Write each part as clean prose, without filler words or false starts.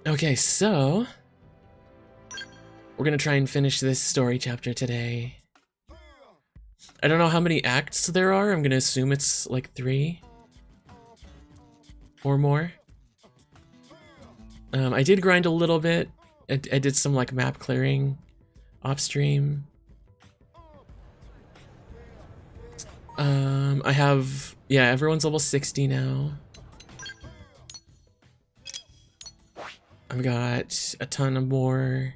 Okay, so we're gonna try and finish this story chapter today. I don't know how many acts there are. I'm gonna assume it's like 3 or more. I did grind a little bit. I did some like map clearing off stream. I have, yeah, everyone's level 60 now. I've got a ton of more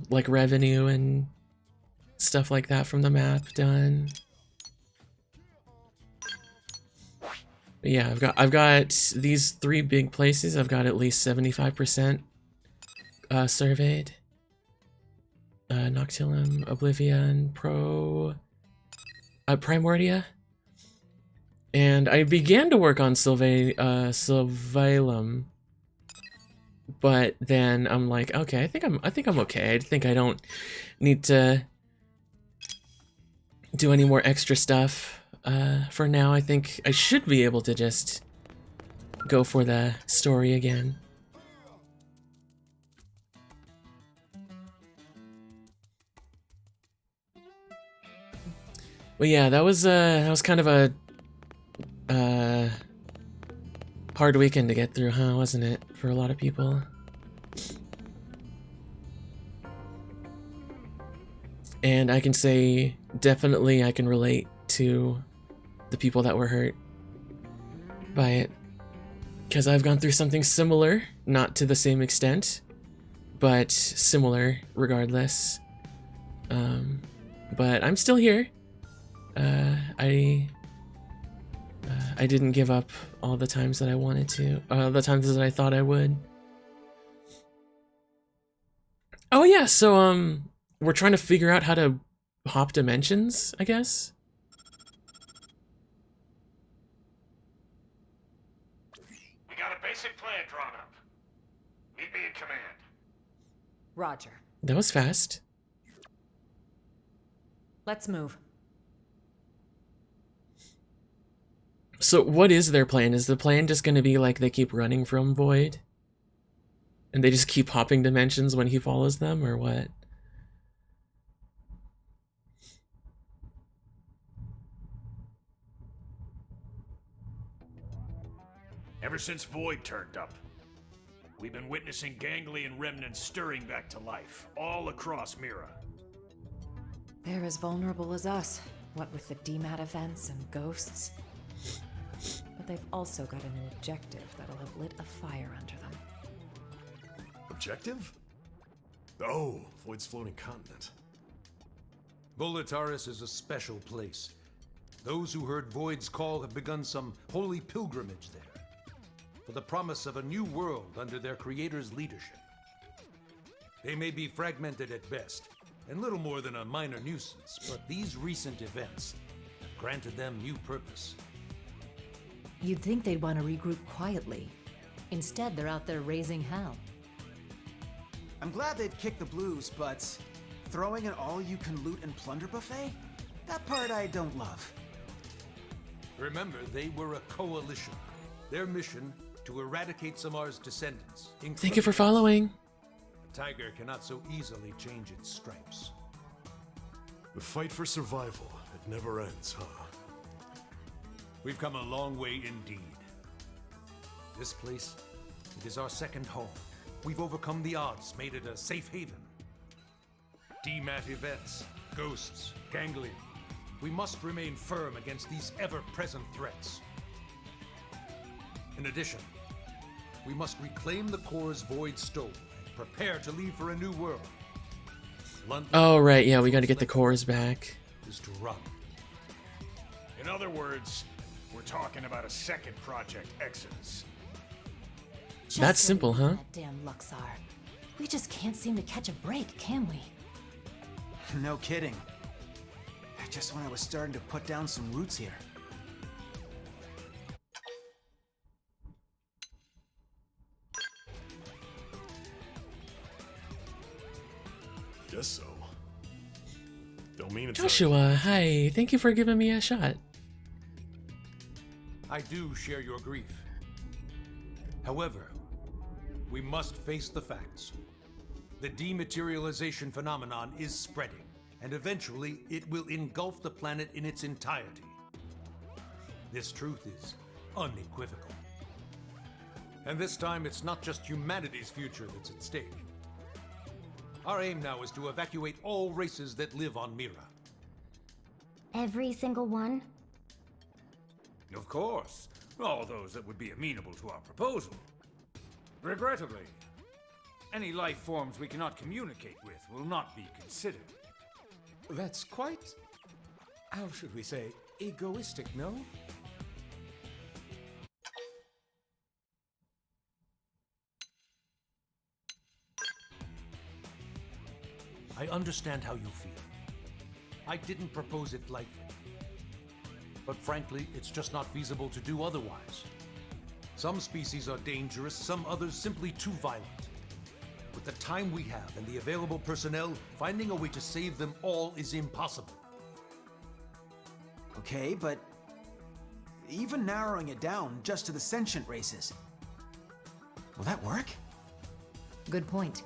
like revenue and stuff like that from the map done. But yeah, I've got these 3 big places. I've got at least 75% surveyed. Noctilum, Oblivion, Primordia. And I began to work on Sylvalum, but then I'm like, okay, I think I'm okay. I think I don't need to do any more extra stuff. For now, I think I should be able to just go for the story again. But yeah, that was kind of a hard weekend to get through, huh? Wasn't it, for a lot of people? And I can say definitely I can relate to the people that were hurt by it, because I've gone through something similar, not to the same extent, but similar regardless. But I'm still here. I didn't give up all the times that I wanted to, the times that I thought I would. Oh yeah, so we're trying to figure out how to hop dimensions, I guess. We got a basic plan drawn up. Meet me in command. Roger. That was fast. Let's move. So what is their plan? Is the plan just going to be like they keep running from Void? And they just keep hopping dimensions when he follows them, or what? Ever since Void turned up, we've been witnessing ganglion remnants stirring back to life, all across Mira. They're as vulnerable as us, what with the DMAT events and ghosts. But they've also got a new objective that'll have lit a fire under them. Objective? Oh, Void's floating continent. Volataris is a special place. Those who heard Void's call have begun some holy pilgrimage there, for the promise of a new world under their creator's leadership. They may be fragmented at best, and little more than a minor nuisance, but these recent events have granted them new purpose. You'd think they'd want to regroup quietly. Instead, they're out there raising hell. I'm glad they've kicked the blues, but throwing an all-you-can-loot and plunder buffet? That part I don't love. Remember, they were a coalition. Their mission to eradicate Samar's descendants. Thank you for following. A tiger cannot so easily change its stripes. The fight for survival, it never ends, huh? We've come a long way indeed. This place, it is our second home. We've overcome the odds, made it a safe haven. DMAT events, ghosts, ganglion. We must remain firm against these ever-present threats. In addition, we must reclaim the cores Void stole and prepare to leave for a new world. London, Oh right, yeah, we got to get the cores back. is to run. In other words, we're talking about a second Project Exodus. That's simple, huh? That damn Luxar. We just can't seem to catch a break, can we? No kidding. Just when I was starting to put down some roots here. Guess so. Don't mean it's Joshua, hi. Thank you for giving me a shot. I do share your grief. However, We must face the facts. The dematerialization phenomenon is spreading, and eventually it will engulf the planet in its entirety. This truth is unequivocal. And this time, it's not just humanity's future that's at stake. Our aim now is to evacuate all races that live on Mira. Every single one? Of course. All those that would be amenable to our proposal. Regrettably, any life forms we cannot communicate with will not be considered. That's quite, how should we say, egoistic, no? I understand how you feel. I didn't propose it lightly. But frankly, it's just not feasible to do otherwise. Some species are dangerous, some others simply too violent. With the time we have and the available personnel, finding a way to save them all is impossible. Okay, but even narrowing it down just to the sentient races, will that work? Good point.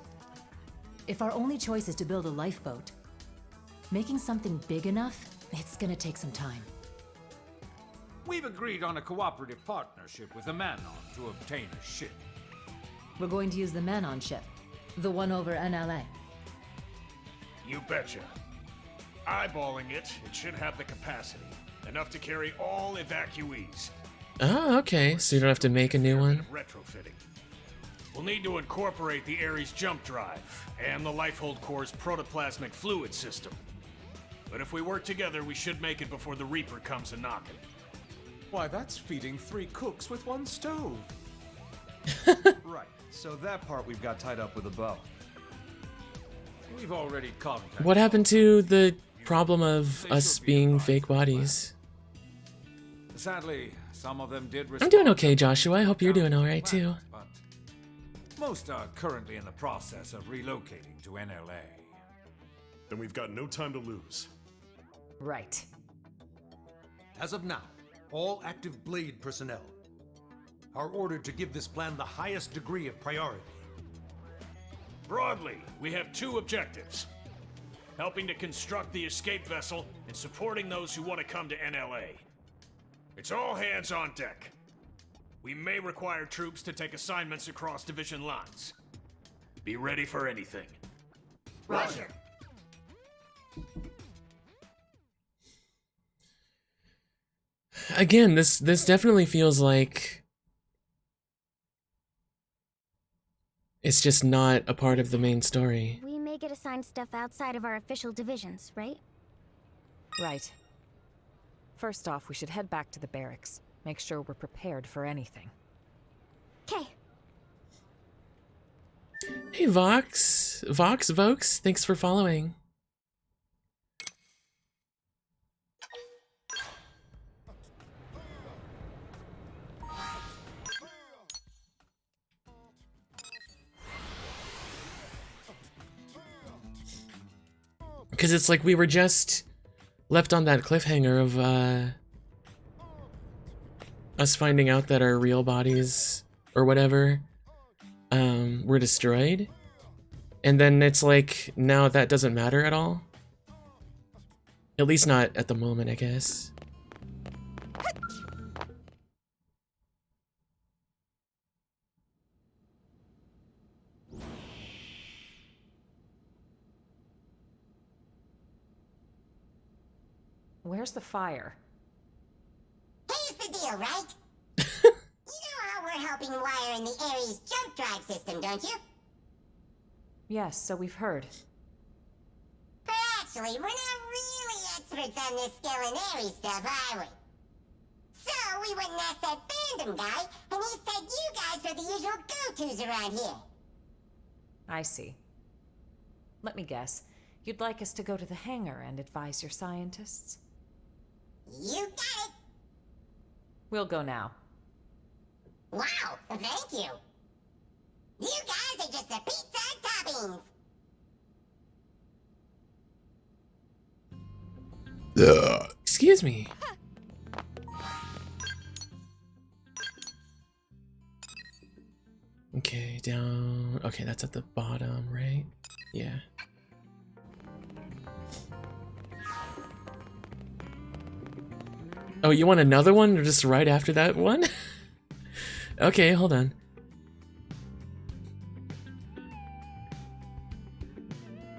If our only choice is to build a lifeboat, making something big enough, it's gonna take some time. We've agreed on a cooperative partnership with the Manon to obtain a ship. We're going to use the Manon ship, the one over NLA. You betcha. Eyeballing it, it should have the capacity. Enough to carry all evacuees. Oh, okay. So you don't have to make a new one? Retrofitting. We'll need to incorporate the Ares jump drive and the Lifehold Core's protoplasmic fluid system. But if we work together, we should make it before the Reaper comes a-knocking. Why, that's feeding 3 cooks with 1 stove. Right, so that part we've got tied up with a bow. We've already contacted. What happened to the problem of us being fake bodies? Sadly, some of them did I'm doing okay, Joshua. I hope you're doing alright too. But most are currently in the process of relocating to NLA. Then we've got no time to lose. Right. As of now, all active Blade personnel are ordered to give this plan the highest degree of priority. Broadly, we have 2 objectives. Helping to construct the escape vessel and supporting those who want to come to NLA. It's all hands on deck. We may require troops to take assignments across division lines. Be ready for anything. Roger. Again, this definitely feels like it's just not a part of the main story. We may get assigned stuff outside of our official divisions, right? Right. First off, we should head back to the barracks. Make sure we're prepared for anything. Okay. Hey, Vokes, thanks for following. Because it's like we were just left on that cliffhanger of us finding out that our real bodies or whatever were destroyed, and then it's like now that doesn't matter at all. At least not at the moment, I guess. Where's the fire? Here's the deal, right? You know how we're helping wire in the Ares jump drive system, don't you? Yes, so we've heard. But actually, we're not really experts on this skill in Ares stuff, are we? So we went and asked that fandom guy, and he said you guys are the usual go-tos around here. I see. Let me guess. You'd like us to go to the hangar and advise your scientists? You got it! We'll go now. Wow, thank you! You guys are just the pizza toppings! Excuse me. Okay, down. Okay, that's at the bottom, right? Yeah. Oh, you want another one or just right after that one? Okay, hold on.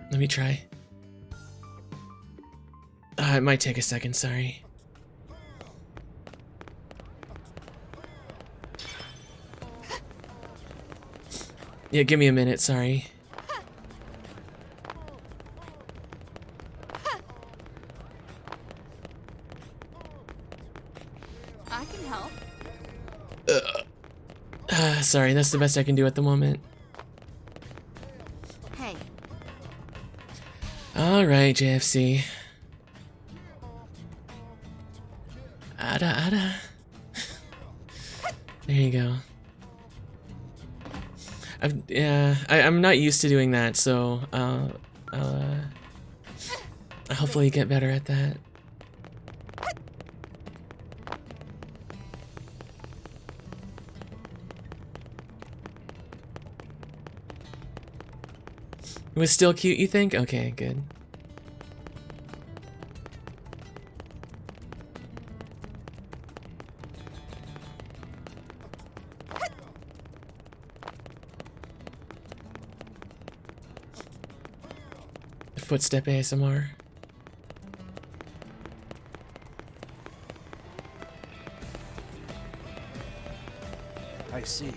Let me try. It might take a second, sorry. Yeah, give me a minute, sorry. I can help. Sorry, that's the best I can do at the moment. Hey. Alright, JFC. Ada. There you go. I'm not used to doing that, so I'll hopefully get better at that. It was still cute, you think? Okay, good. Footstep ASMR. I see.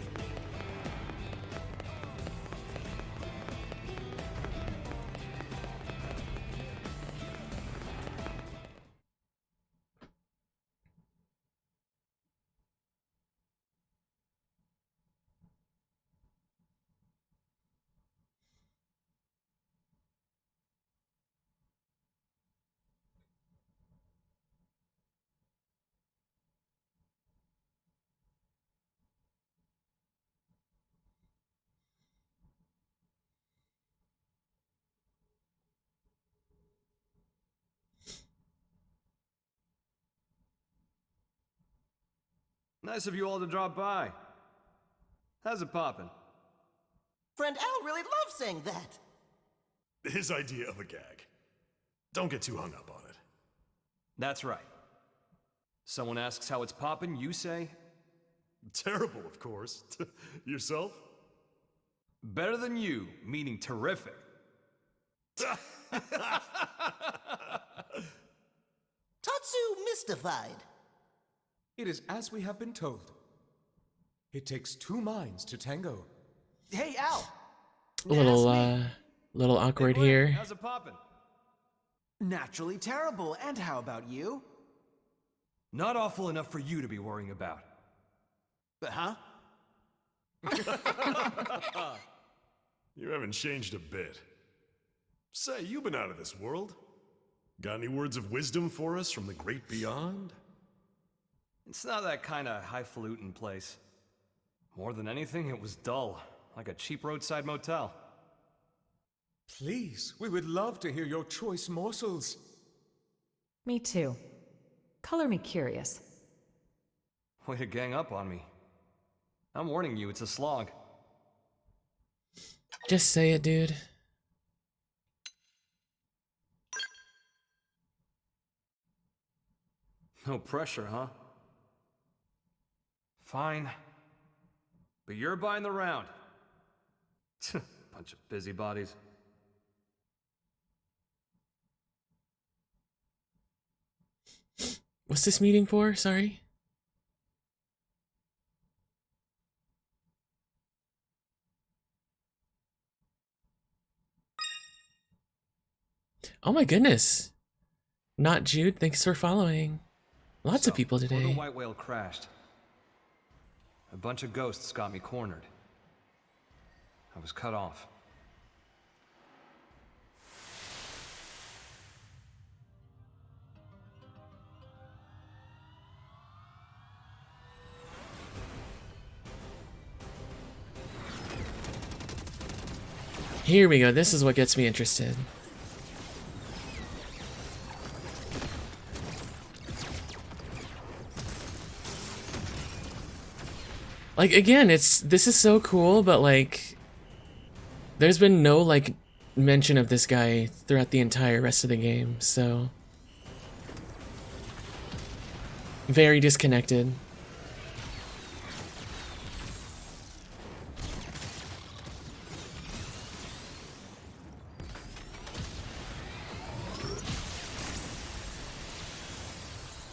Nice of you all to drop by. How's it poppin'? Friend Al really loves saying that. His idea of a gag. Don't get too hung up on it. That's right. Someone asks how it's poppin', you say? Terrible, of course. Yourself? Better than you, meaning terrific. Tatsu mystified. It is as we have been told. It takes two minds to tango. Hey, Al. A little awkward Hey, Glenn, here. How's it poppin'? Naturally terrible. And how about you? Not awful enough for you to be worrying about. Huh? You haven't changed a bit. Say, you've been out of this world. Got any words of wisdom for us from the great beyond? It's not that kind of highfalutin place. More than anything, it was dull, like a cheap roadside motel. Please, we would love to hear your choice morsels. Me too. Color me curious. Way to gang up on me. I'm warning you, it's a slog. Just say it, dude. No pressure, huh? Fine. But you're buying the round. Bunch of busybodies. What's this meeting for? Sorry. Oh my goodness. Not Jude, thanks for following. Lots of people Before today. the white whale crashed, a bunch of ghosts got me cornered. I was cut off. Here we go. This is what gets me interested. Like, again, this is so cool, but like, there's been no like mention of this guy throughout the entire rest of the game, so very disconnected.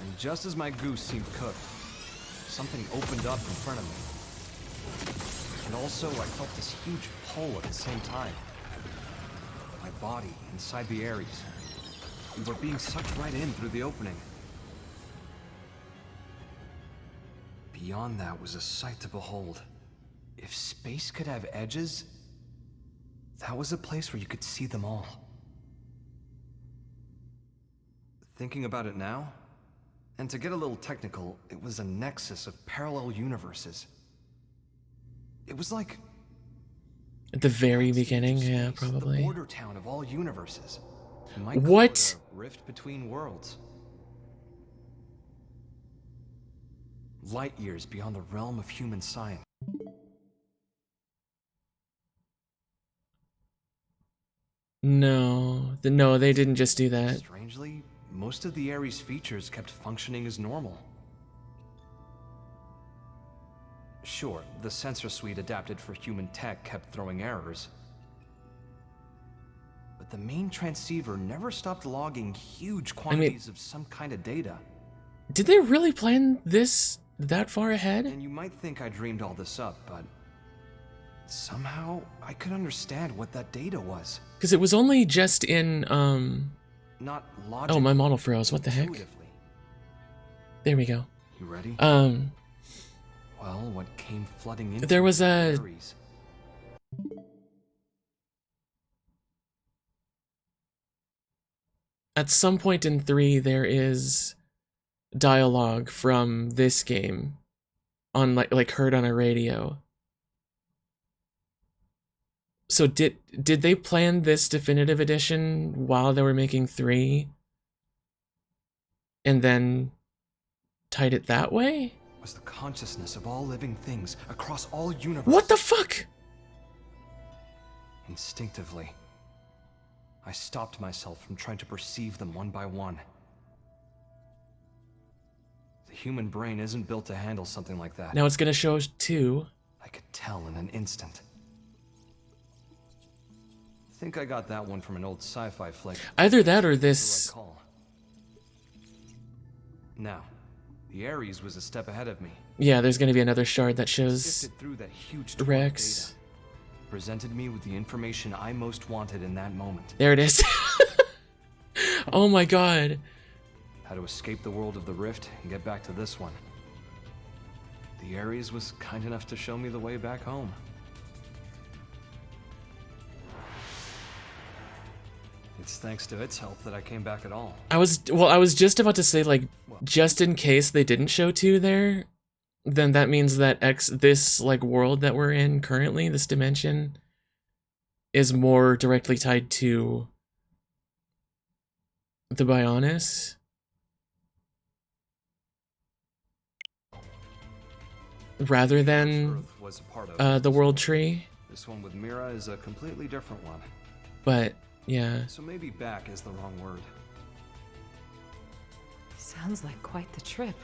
And just as my goose seemed cooked, something opened up in front of me. And also, I felt this huge pull at the same time. My body inside the Ares. We were being sucked right in through the opening. Beyond that was a sight to behold. If space could have edges, that was a place where you could see them all. Thinking about it now, and to get a little technical, it was a nexus of parallel universes. It was like... At the very beginning, yeah, probably. The border town of all universes. You might call What? it a rift between worlds. Light years beyond the realm of human science. No, no, they didn't just do that. Strangely, most of the Ares features kept functioning as normal. Sure, the sensor suite adapted for human tech kept throwing errors. But the main transceiver never stopped logging huge quantities of some kind of data. Did they really plan this that far ahead? And you might think I dreamed all this up, but somehow I could understand what that data was. Because it was only just in, Not logically. oh, my model froze, what the heck? Intuitively. There we go. You ready? Well, what came flooding into there was a... Ares. At some point in 3, there is dialogue from this game on like heard on a radio. So did they plan this definitive edition while they were making 3 and then tied it that way? Was the consciousness of all living things across all universes. What the fuck? Instinctively, I stopped myself from trying to perceive them one by one. The human brain isn't built to handle something like that. Now it's gonna show us 2. I could tell in an instant. I think I got that one from an old sci-fi flick. Either that or this... Now, the Ares was a step ahead of me. Yeah, there's gonna be another shard that shows Sifted through that huge Rex. data, presented me with the information I most wanted in that moment. There it is. Oh my god. How to escape the world of the Rift and get back to this one. The Ares was kind enough to show me the way back home. It's thanks to its help that I came back at all. I was just about to say, like, just in case they didn't show 2 there, then that means that this like world that we're in currently, this dimension, is more directly tied to the Bionis. Rather than Earth was a part of the World Tree. This one with Mira is a completely different one. But yeah. So maybe back is the wrong word. Sounds like quite the trip.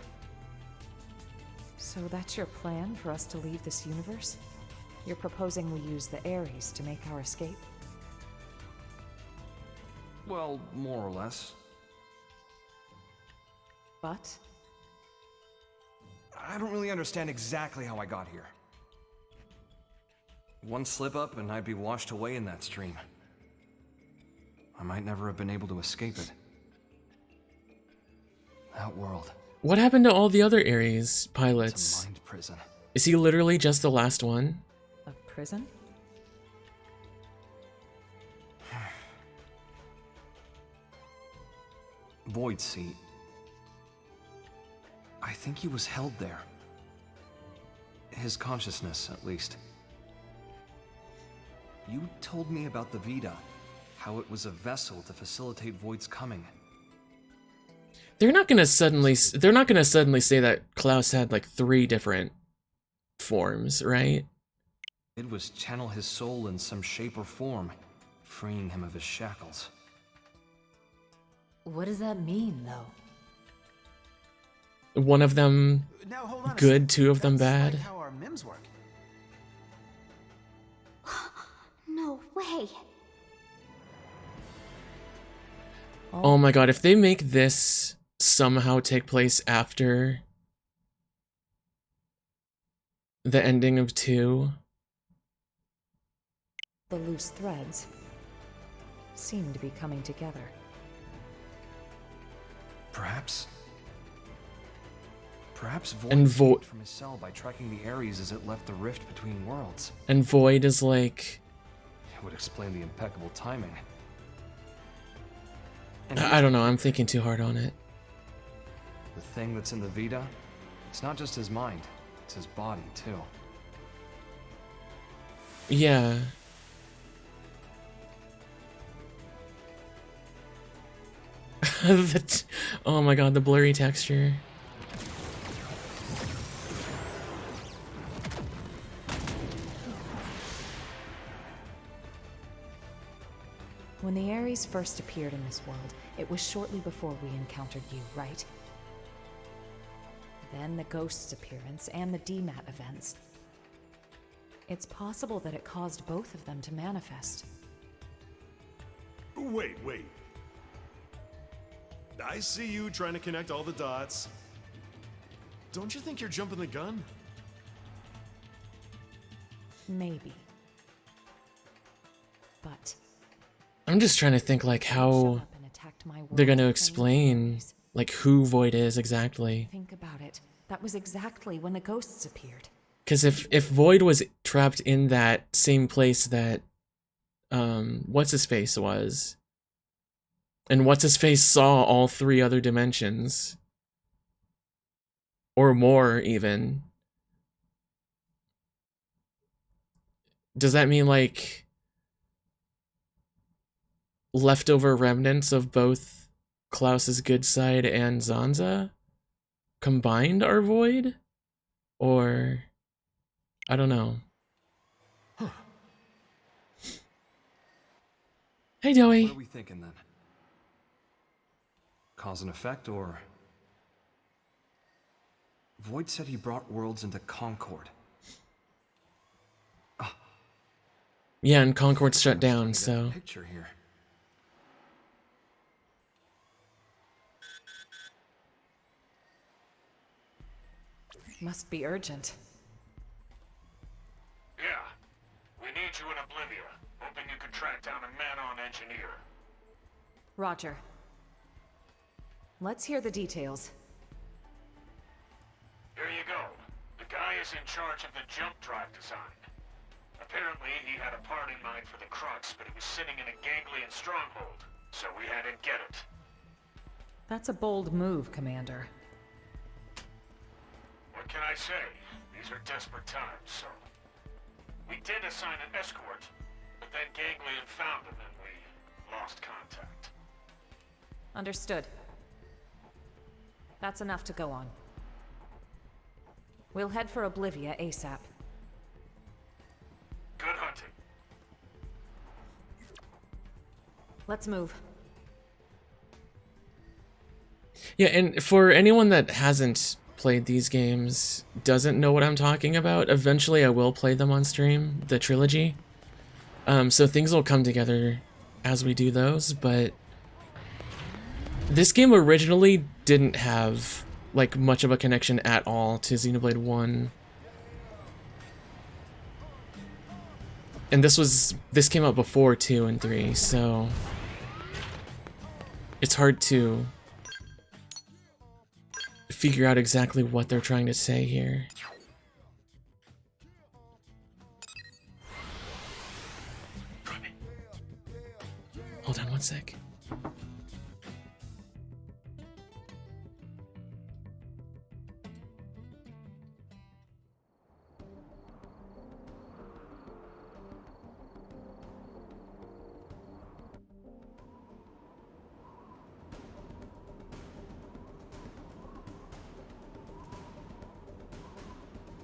So that's your plan for us to leave this universe? You're proposing we use the Ares to make our escape? Well, more or less. But? I don't really understand exactly how I got here. One slip up and I'd be washed away in that stream. I might never have been able to escape it. That world. What happened to all the other Ares It's pilots? a mind prison. Is he literally just the last one? A prison? Void Seat. I think he was held there. His consciousness, at least. You told me about the Vita, how it was a vessel to facilitate Void's coming. They're not gonna suddenly say that Klaus had like 3 different forms, right? It was channel his soul in some shape or form, freeing him of his shackles. What does that mean, though? One of them Now hold on a good, sec. two of them That's bad. Like how our MIMs work. No way. Oh my god, if they make this somehow take place after the ending of 2, The loose threads seem to be coming together. Perhaps Void And escaped from his cell by tracking the Ares as it left the rift between worlds. and Void is like, It would explain the impeccable timing. And I don't know, I'm thinking too hard on it. the thing that's in the Vita, it's not just his mind, it's his body too. Yeah. Oh my god, the blurry texture. When the Ares first appeared in this world, it was shortly before we encountered you, right? Then the Ghost's appearance and the DMAT events. It's possible that it caused both of them to manifest. Wait. I see you trying to connect all the dots. Don't you think you're jumping the gun? Maybe. But I'm just trying to think like showed how up and attacked my they're world gonna and explain Ares. like who Void is exactly. Think about it. That was exactly when the ghosts appeared. Because if Void was trapped in that same place that what's his face was, and what's his face saw all 3 other dimensions, or more even, does that mean like leftover remnants of both Klaus's good side and Zanza combined are Void? Or I don't know. Hey, Joey. What are we thinking then? Cause and effect, or... Void said he brought worlds into Concord. Yeah, and Concord's shut down, I'm starting to get so... the picture here. Must be urgent. Yeah. We need you in Oblivia. Hoping you can track down a man-on engineer. Roger. Let's hear the details. Here you go. The guy is in charge of the jump drive design. Apparently, he had a part in mind for the Crux, but he was sitting in a ganglion stronghold, so we had him get it. That's a bold move, Commander. What can I say? These are desperate times, so... We did assign an escort, but then Ganglion found him and we lost contact. Understood. That's enough to go on. We'll head for Oblivia ASAP. Good hunting. Let's move. Yeah, and for anyone that hasn't played these games, doesn't know what I'm talking about, eventually I will play them on stream, the trilogy. So things will come together as we do those, but this game originally didn't have like much of a connection at all to Xenoblade 1. And this came out before 2 and 3, so it's hard to figure out exactly what they're trying to say here. Hold on one sec.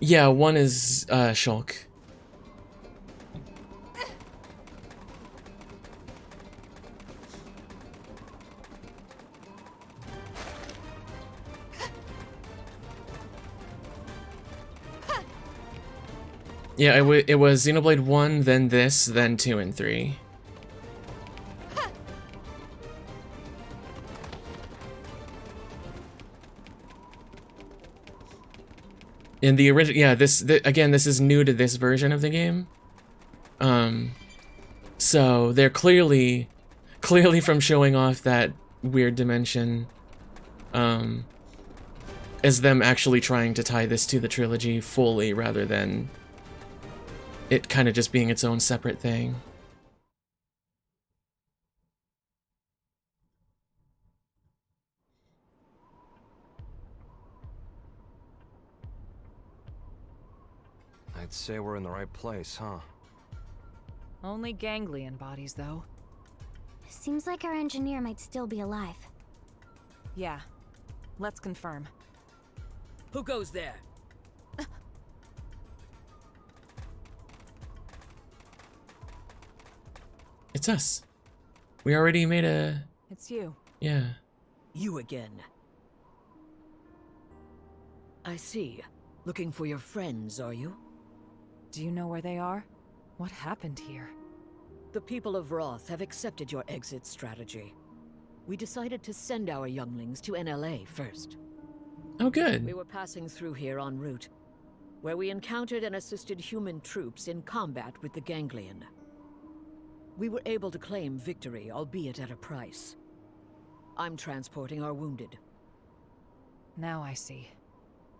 Yeah, one is Shulk. Yeah, it was Xenoblade 1, then this, then 2 and 3. In the original, yeah, again, this is new to this version of the game. So they're clearly from showing off that weird dimension, as them actually trying to tie this to the trilogy fully rather than it kind of just being its own separate thing. I'd say we're in the right place, huh? Only ganglion bodies, though. Seems like our engineer might still be alive. Yeah. Let's confirm. Who goes there? It's us. We already made a... It's you. Yeah. You again. I see. Looking for your friends, are you? Do you know where they are? What happened here? The people of Roth have accepted your exit strategy. We decided to send our younglings to NLA first. Oh, good. We were passing through here en route, where we encountered and assisted human troops in combat with the ganglion. We were able to claim victory, albeit at a price. I'm transporting our wounded. Now I see.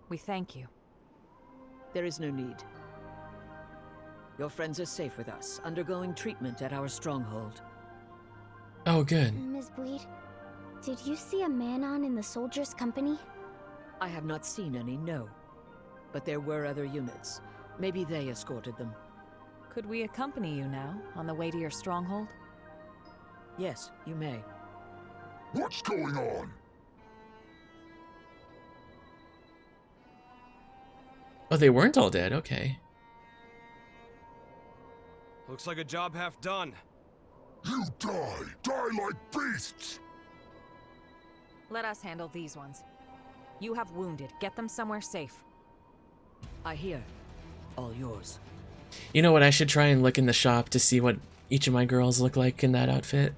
We thank you. There is no need. Your friends are safe with us, undergoing treatment at our stronghold. Oh, good. Ms. Bleed, did you see a man-on in the soldiers' company? I have not seen any, no. But there were other units. Maybe they escorted them. Could we accompany you now, on the way to your stronghold? Yes, you may. What's going on? Oh, they weren't all dead, okay. Looks like a job half done. You die! Die like beasts! Let us handle these ones. You have wounded. Get them somewhere safe. I hear. All yours. You know what? I should try and look in the shop to see what each of my girls look like in that outfit.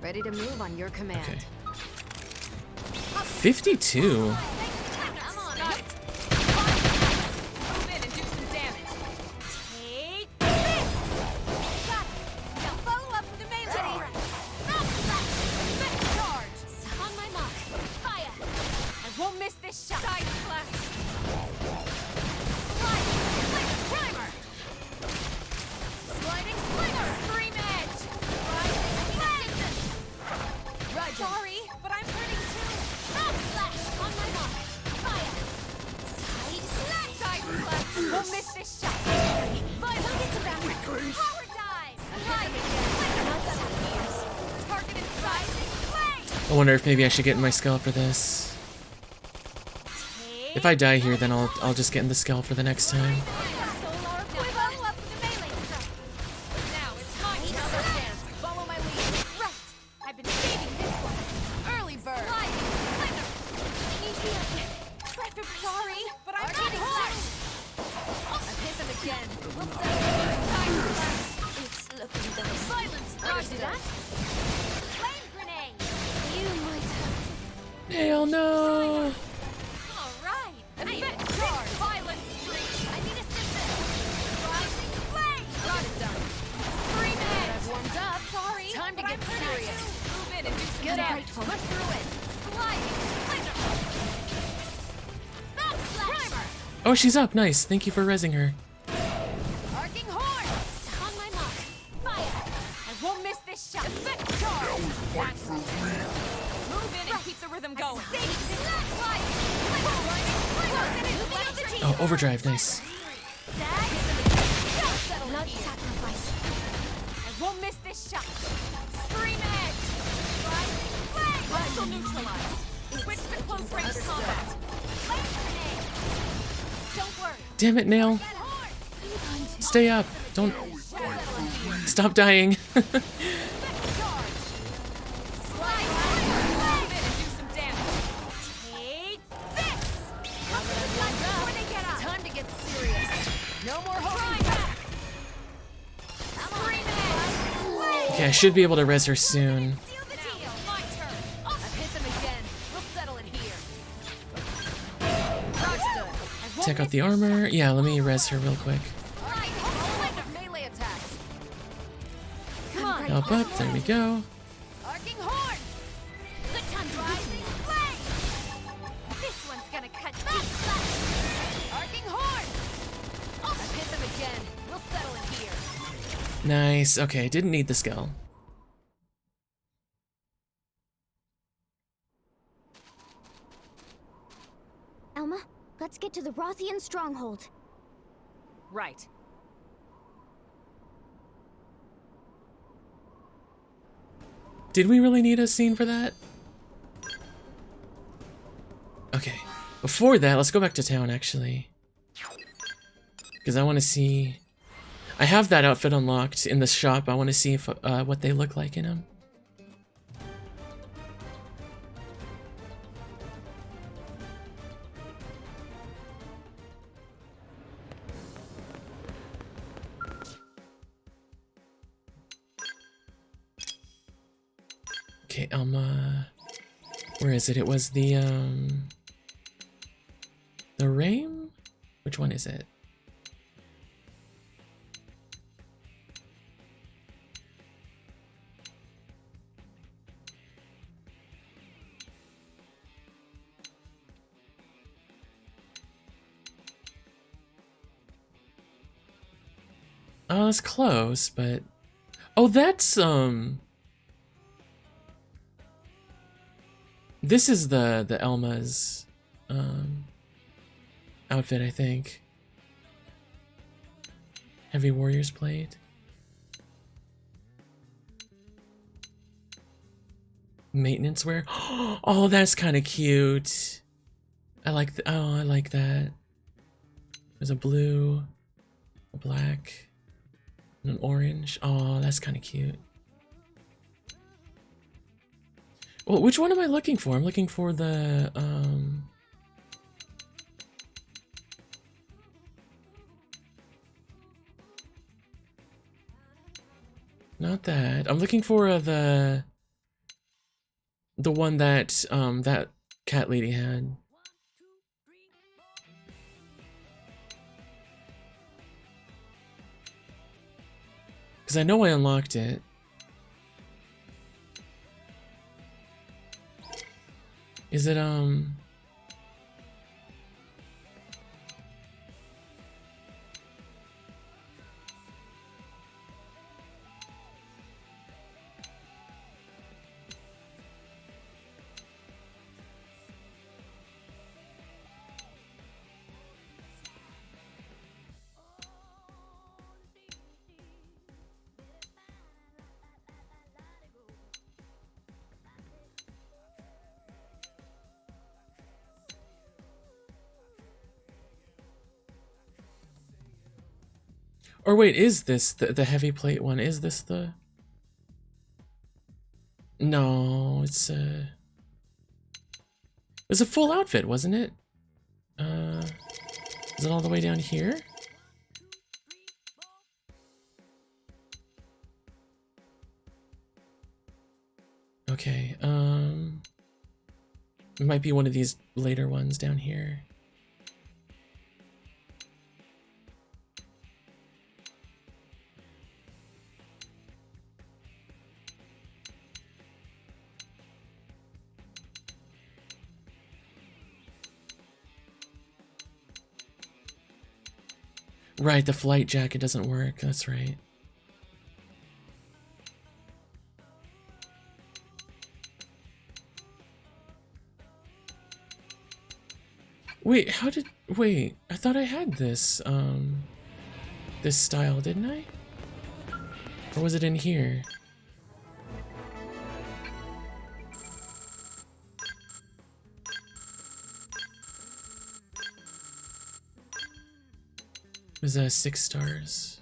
Ready to move on your command. Okay. 52. I wonder if maybe I should get in my skull for this. If I die here, then I'll just get in the skull for the next time. Hell no! Alright! Violence spree! I need assistance! Rising flame! Got it done. Free man! I've warmed up. Sorry. Time to get serious. Move in and do some damage. Push through it. Sliding splinter! Backslash! Oh, she's up. Nice. Thank you for rezzing her. Arcing horn! On my mark. Fire! I won't miss this shot. Effect charge! Fight for me! Move in and keep the rhythm going. Oh, overdrive. Nice. Blood sacrifice. I won't miss this shot. Scream edge. Rising flame. Hostile neutralized. Switch to close range combat. Flame grenade. Damn it, Nail. Stay up. Don't... Stop dying. Okay, I should be able to res her soon. Check out the armor. Yeah, let me res her real quick. Help up, there we go. Nice, okay, didn't need the skill. Elma, let's get to the Rothian stronghold. Right. Did we really need a scene for that? Okay, before that, let's go back to town, actually. Because I want to see... I have that outfit unlocked in the shop. I want to see if what they look like in them. Okay, Elma... Where is it? It was the Rame? Which one is it? Oh, it's close, but... Oh, that's, This is the Elma's, outfit, I think. Heavy Warriors Blade. Maintenance wear. Oh, that's kind of cute. I like oh, I like that. There's a blue, a black, and an orange. Oh, that's kind of cute. Well, which one am I looking for? I'm looking for the not that. I'm looking for the one that that cat lady had. Because I know I unlocked it. Is it or wait, is this the heavy plate one? Is this the... No, it's a full outfit, wasn't it? Is it all the way down here? Okay, it might be one of these later ones down here. Right, the flight jacket doesn't work, that's right. Wait, how did... Wait, I thought I had this, this style, didn't I? Or was it in here? was 6 stars.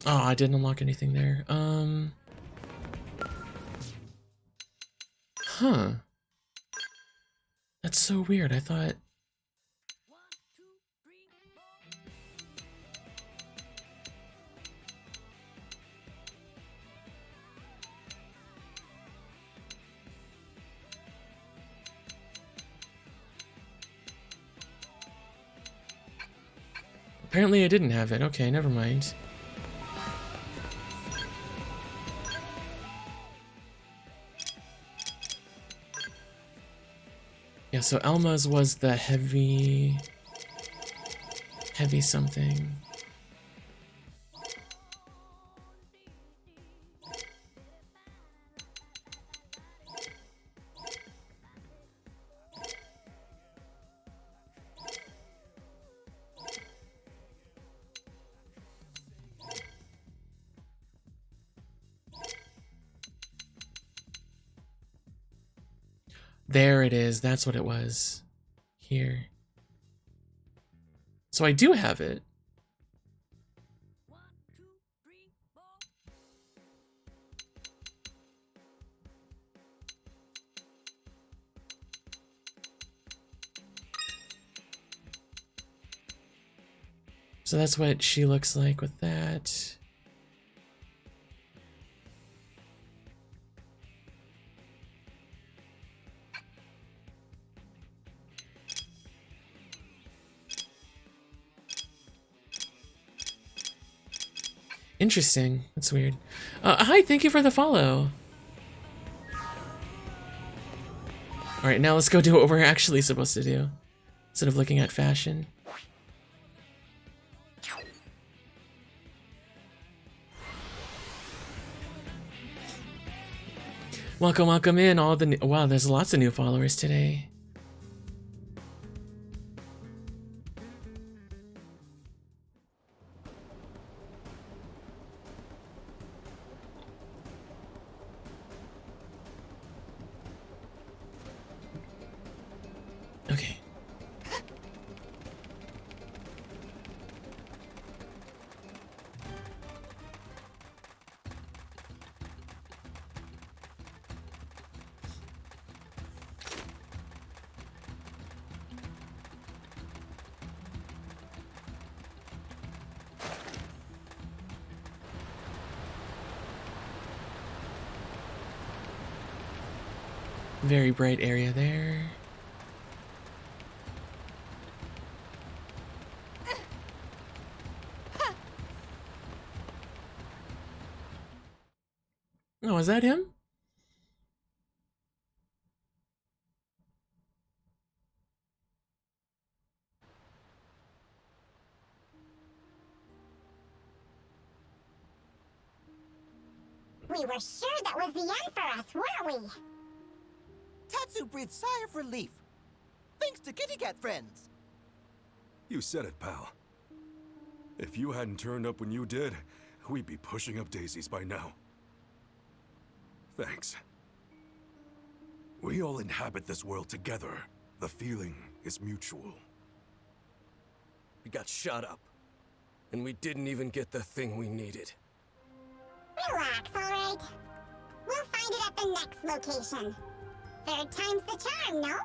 Oh, I didn't unlock anything there. Huh. That's so weird. I thought... Apparently I didn't have it. Okay, never mind. Yeah, so Alma's was the heavy something. There it is. That's what it was. Here. So I do have it. So that's what she looks like with that. Interesting. That's weird. Hi, thank you for the follow. Alright, now let's go do what we're actually supposed to do. Instead of looking at fashion. Welcome, welcome in all the wow, there's lots of new followers today. Okay. Very bright area there. Oh, is that him? We were sure that was the end for us, weren't we? Tatsu breathed sigh of relief. Thanks to kitty cat friends. You said it, pal. If you hadn't turned up when you did, we'd be pushing up daisies by now. Thanks. We all inhabit this world together. The feeling is mutual. We got shot up. And we didn't even get the thing we needed. Relax, alright? We'll find it at the next location. Third time's the charm, no?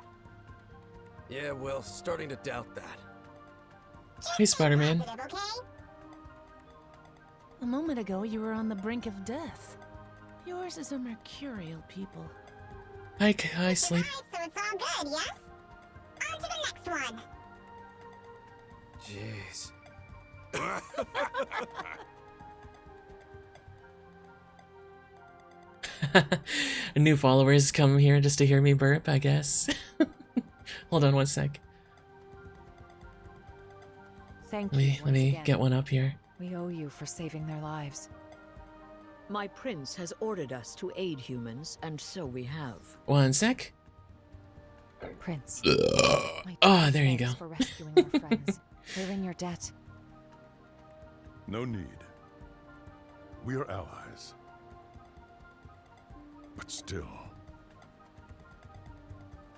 Yeah, well, starting to doubt that. Hey, Spider-Man. Positive, okay? A moment ago, you were on the brink of death. Yours is a mercurial people. Hi, Sleep. So it's all good, yes? On to the next one. Jeez. New followers come here just to hear me burp, I guess. Hold on one sec. Thank you. Let me get one up here. We owe you for saving their lives. My prince has ordered us to aid humans, and so we have. One sec. Prince. Oh, there you go. For rescuing our friends. We're in your debt. No need. We are allies. But still,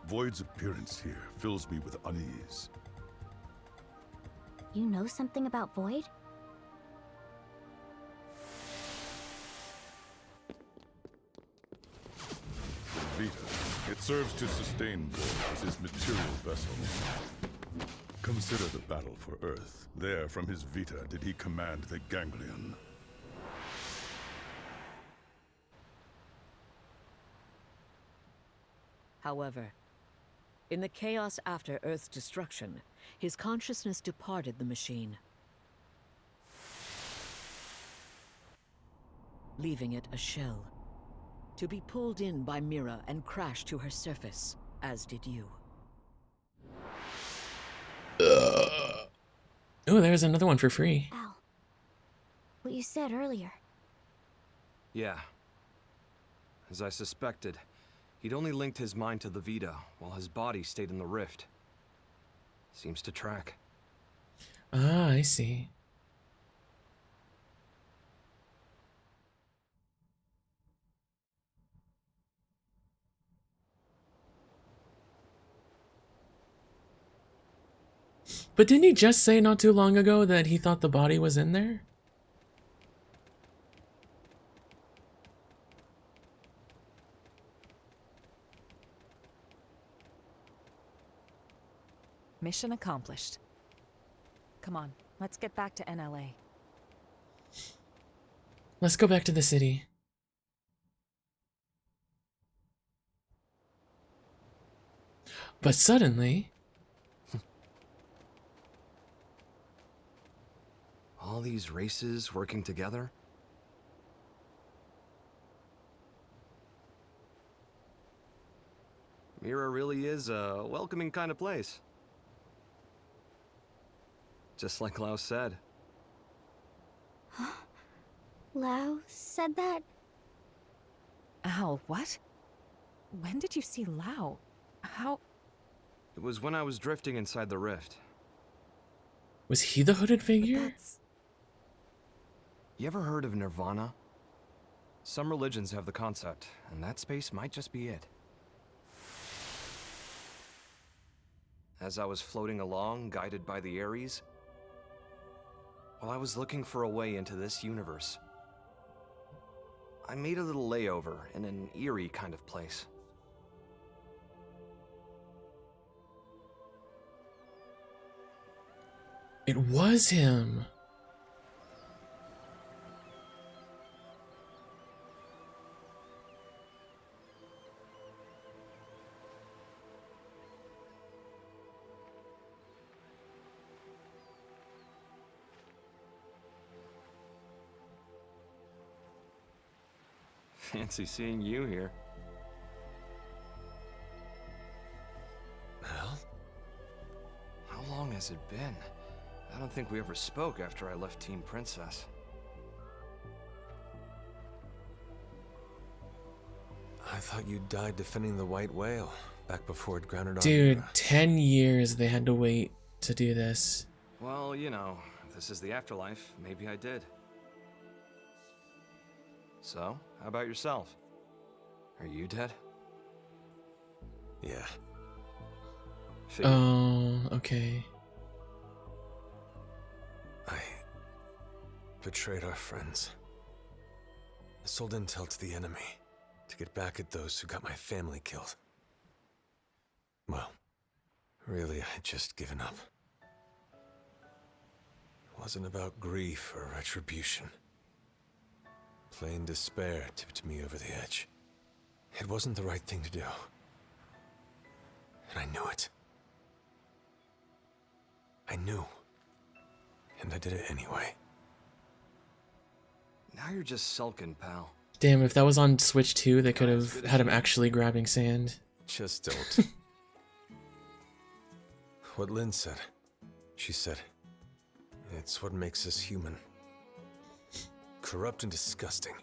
Void's appearance here fills me with unease. You know something about Void? Vita. It serves to sustain Void as his material vessel. Consider the battle for Earth. There, from his Vita, did he command the Ganglion. However, in the chaos after Earth's destruction, his consciousness departed the machine, leaving it a shell, to be pulled in by Mira and crash to her surface, as did you. Oh, there's another one for free. Al, what you said earlier. Yeah. As I suspected, he'd only linked his mind to the Vita, while his body stayed in the rift. Seems to track. Ah, I see. But didn't he just say not too long ago that he thought the body was in there? Mission accomplished. Come on, let's get back to NLA. Let's go back to the city. But suddenly... All these races working together? Mira really is a welcoming kind of place. Just like Lau said. Lau said that? Al, what? When did you see Lau? How? It was when I was drifting inside the rift. Was he the hooded figure? You ever heard of Nirvana? Some religions have the concept, and that space might just be it. As I was floating along, guided by the Ares, while I was looking for a way into this universe, I made a little layover in an eerie kind of place. It was him. Fancy seeing you here. Well? How long has it been? I don't think we ever spoke after I left Team Princess. I thought you died defending the White Whale back before it grounded on Dude, Mira. 10 years they had to wait to do this. Well, you know, if this is the afterlife, maybe I did. So, how about yourself? Are you dead? Yeah. Oh, okay. I betrayed our friends. I sold intel to the enemy to get back at those who got my family killed. Well, really, I had just given up. It wasn't about grief or retribution. Plain despair tipped me over the edge. It wasn't the right thing to do. And I knew it. I knew. And I did it anyway. Now you're just sulking, pal. Damn, if that was on Switch 2, they could have had him actually grabbing sand. Just don't. What Lynn said. She said, it's what makes us human. Corrupt and disgusting.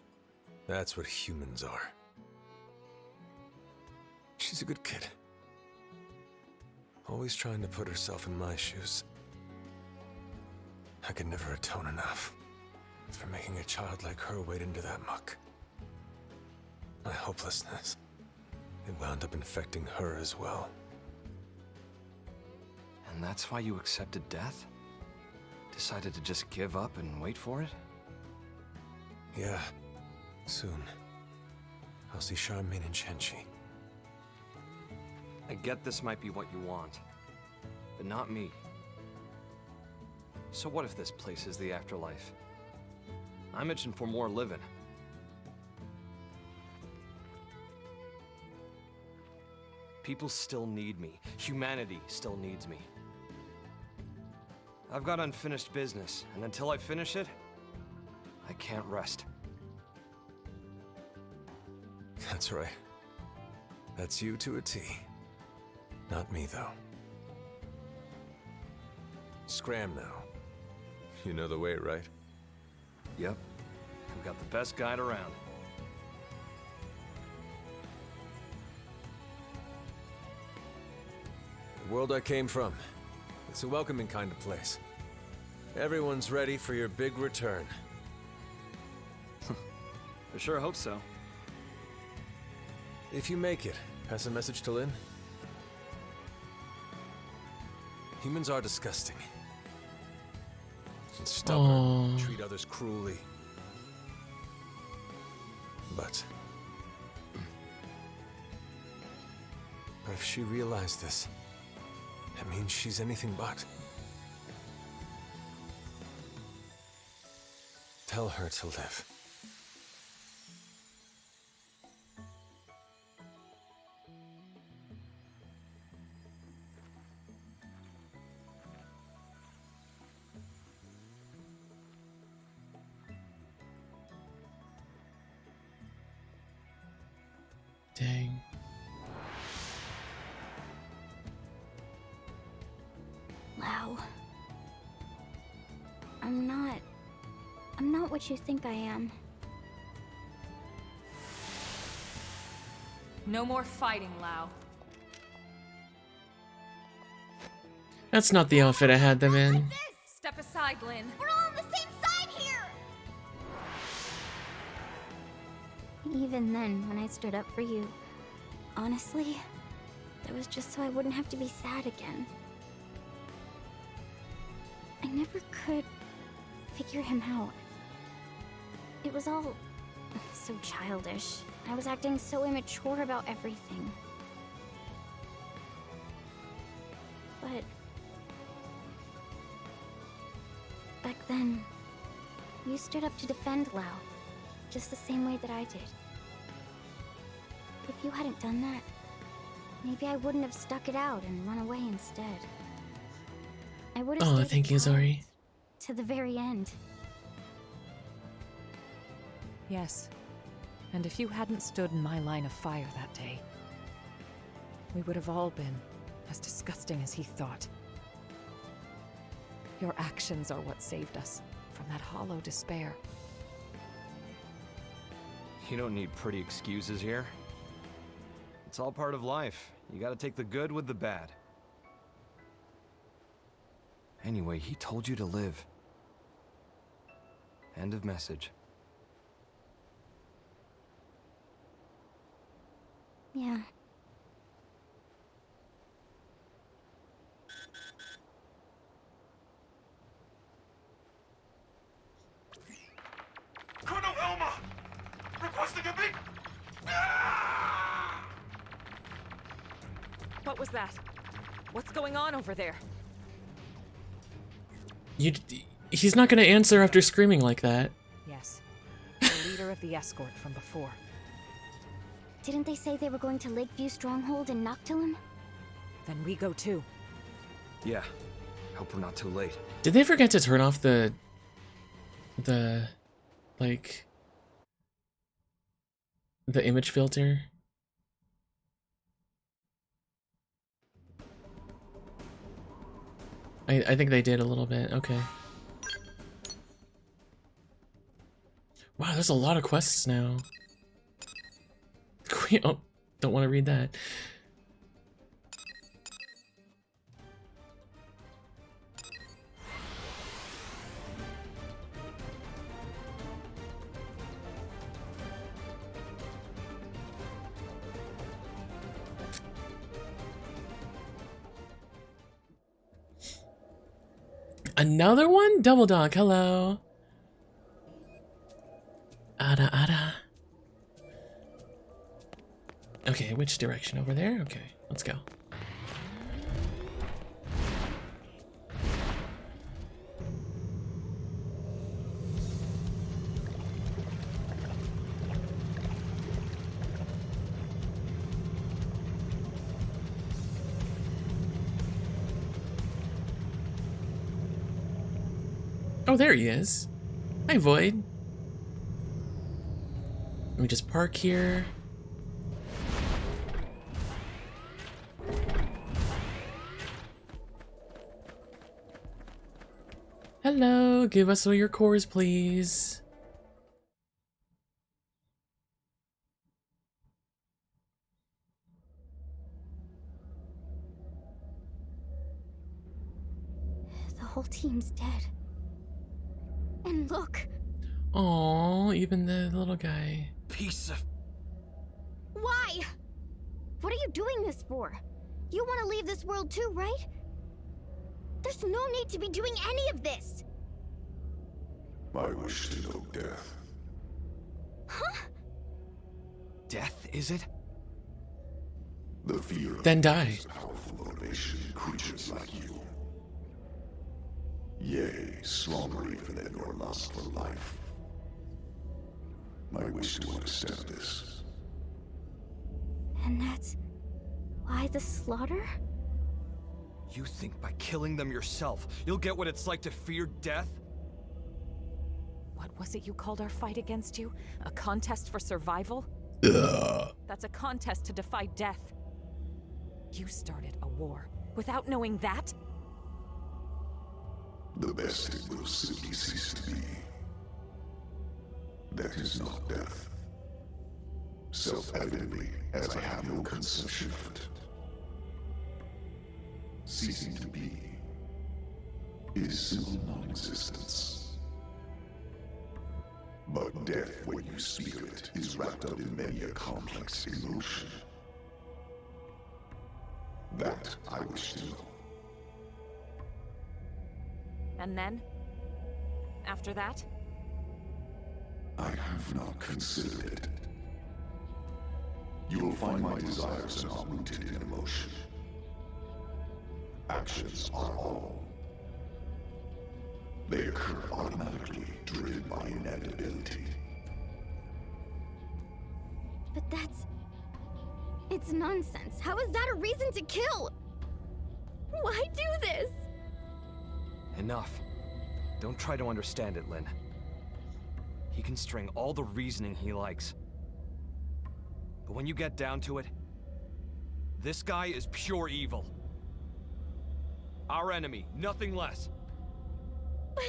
That's what humans are. She's a good kid. Always trying to put herself in my shoes. I could never atone enough. for making a child like her wade into that muck. My hopelessness, it wound up infecting her as well. And that's why you accepted death? Decided to just give up and wait for it? Yeah, soon. I'll see Charmaine and Shenchi. I get this might be what you want, but not me. So what if this place is the afterlife? I'm itching for more living. People still need me. Humanity still needs me. I've got unfinished business, and until I finish it, I can't rest. That's right. That's you to a T. Not me, though. Scram now. You know the way, right? Yep. We've got the best guide around. The world I came from. It's a welcoming kind of place. Everyone's ready for your big return. I sure hope so. If you make it, pass a message to Lynn. Humans are disgusting. And stubborn, treat others cruelly. But if she realized this, that means she's anything but. Tell her to live. Dang. Lau. I'm not what you think I am. No more fighting, Lau. That's not the outfit I had them in. Step aside, Lynn. We're all on the same side here! Even then, when I stood up for you, honestly, that was just so I wouldn't have to be sad again. I never could figure him out. It was all so childish. I was acting so immature about everything. But back then, you stood up to defend Lau, just the same way that I did. If you hadn't done that, maybe I wouldn't have stuck it out and run away instead. I would have stayed thank you, Zori. to the very end. Yes. And if you hadn't stood in my line of fire that day, we would have all been as disgusting as he thought. Your actions are what saved us from that hollow despair. You don't need pretty excuses here. It's all part of life. You gotta take the good with the bad. Anyway, he told you to live. End of message. Yeah. Colonel Elma! Requesting a meet! What was that? What's going on over there? He's not gonna answer after screaming like that. Yes. The leader of the escort from before. Didn't they say they were going to Lakeview Stronghold in Noctilum? Then we go too. Yeah. Hope we're not too late. Did they forget to turn off the like the image filter? I think they did a little bit. Okay. Wow, there's a lot of quests now. Oh, don't want to read that. Another one? Double Dog, hello. Ada, Ada. Okay, which direction? Over there? Okay, let's go. Oh, there he is. Hi, Void. Let me just park here. Hello, give us all your cores, please. The whole team's dead. And look. Oh, even the little guy. Piece of... Why? What are you doing this for? You want to leave this world too, right? There's no need to be doing any of this. I wish to know death. Huh? Death, is it? The fear of Then death die. is a powerful motivation in creatures like you. Yea, stronger even than your lust for life. I wish to understand this. And that's why the slaughter? You think by killing them yourself, you'll get what it's like to fear death? What was it you called our fight against you? A contest for survival? That's a contest to defy death. You started a war without knowing that? The best it will simply cease to be. That is not death. Self-evidently, as I have no conception of it. Ceasing to be is simple non-existence. But death, when you speak of it, is wrapped up in many a complex emotion. That I wish to know. And then? After that? I have not considered it. You will find my desires are not rooted in emotion. Actions are all. They occur automatically, driven by inevitability. But that's... It's nonsense. How is that a reason to kill? Why do this? Enough. Don't try to understand it, Lynn. He can string all the reasoning he likes. But when you get down to it, this guy is pure evil. Our enemy, nothing less. But...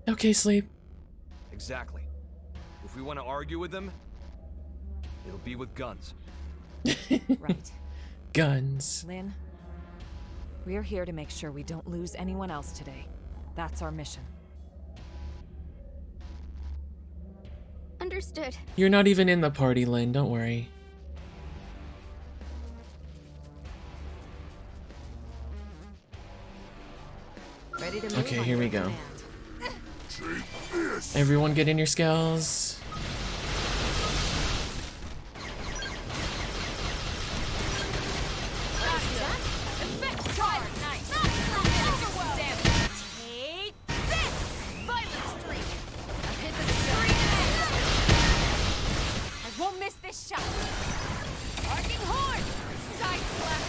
Okay, sleep. Exactly. If we want to argue with them, it'll be with guns. Right. Guns. Lynn, we're here to make sure we don't lose anyone else today. That's our mission. Understood. You're not even in the party, Lynn, don't worry. Ready to move. Okay, here we go. Everyone get in your skulls. This shot. Arcing horn. Side slash.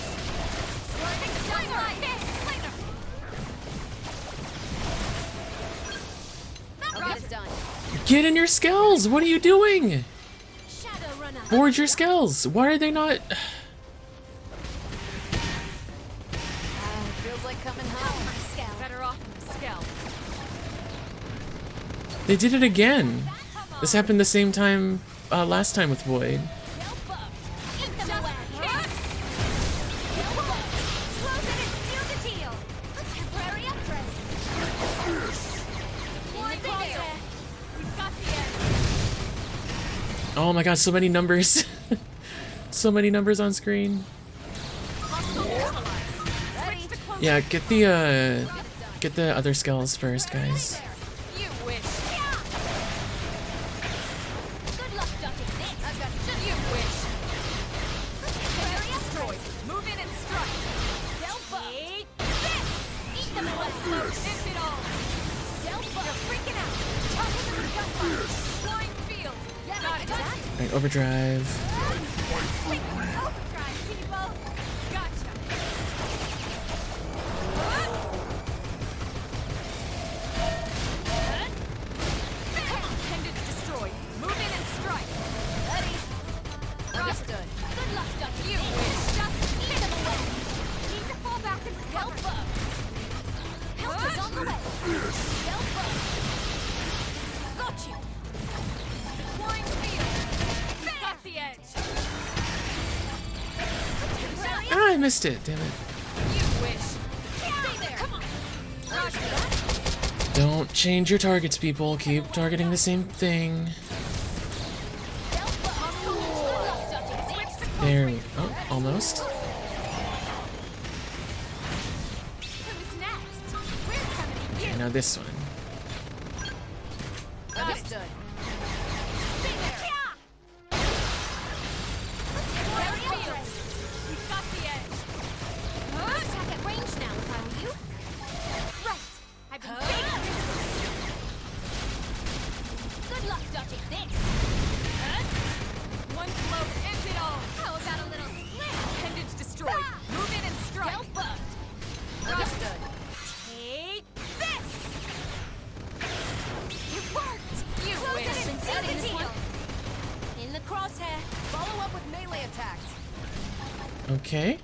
Swerving sunlight. Later. I'll get it done. Get in your skulls! What are you doing? Shadow runner. Board your skulls! Why are they not... Feels like coming home. My scalp. Better off in the scalp. They did it again. This happened the same time last time with Void. Oh my god, so many numbers. So many numbers on screen. Yeah, get the other skulls first, guys. You wish. Good luck ducking this. I've got you wish. Destroy. Move in and strike. Stealth up. Eat them away. If it all. Stealth up. You're freaking out. Top of the gunfire. Flying field. Got it. Alright, overdrive. Overdrive, people. Gotcha. Intended to destroy. Move in and strike. Ready? Understood. Good luck, Duck. You wish. Just eat them away. Need to fall back and stealth up. Help is on the way. Stealth up. Got you. Flying field. Got the edge. Ah, I missed it, damn it. You wish. Stay there. Come on. Roger that. Don't change your targets, people. Keep targeting the same thing. There we go. Oh, almost. Who's next? We're coming to you. Okay, now this one. Understood. Stay there. We've got the edge. Attack at range now, if I were you. Right. I've been saving this. Good luck dodging this. One blow ends it all. How about a little split? Appendage destroyed. Move in and strike. Stealth buffed. Understood. Take this. It worked. You wish. In the crosshair. Follow up with melee attacks. Okay.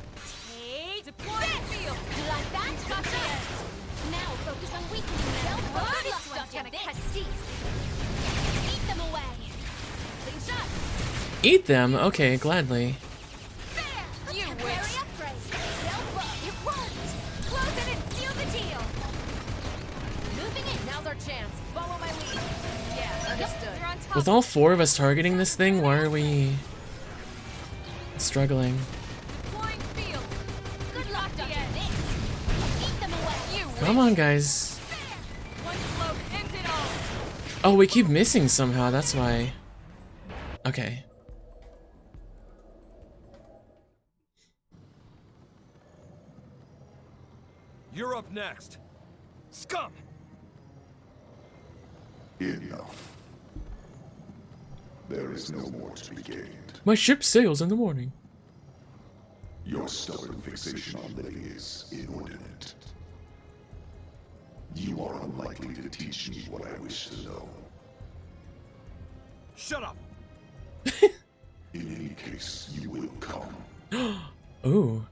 Deploy field. You like that? Gotcha. Now focus on weakening them. This one's gonna catch teeth. Eat them away. Clean shot. Eat them? Okay, gladly. You wish. It worked. Close it and seal the deal. Moving in. Now's our chance. Follow my lead. Yeah, understood. You're on top. With all four of us targeting this thing, why are we struggling? Flying field. Good luck, Ducky. Eat them away. You Come on, guys. One blow ends it all. Oh, we keep missing somehow, that's why. Okay. You're up next. Scum! Enough. There is no more to be gained. My ship sails in the morning. Your stubborn fixation on living is inordinate. You are unlikely to teach me what I wish to know. Shut up! In any case, you will come. Ooh.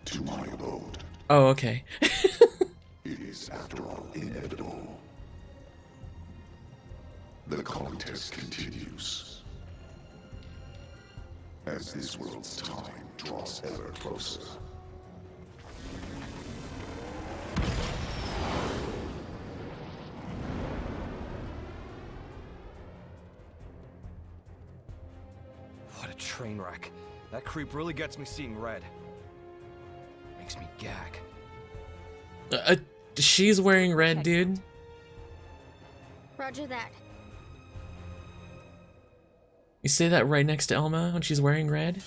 To my abode. Oh, okay. It is, after all, inevitable. The contest continues. As this world's time draws ever closer. What a train wreck. That creep really gets me seeing red. Makes me gag. She's wearing red, dude. Roger that. You say that right next to Elma when she's wearing red?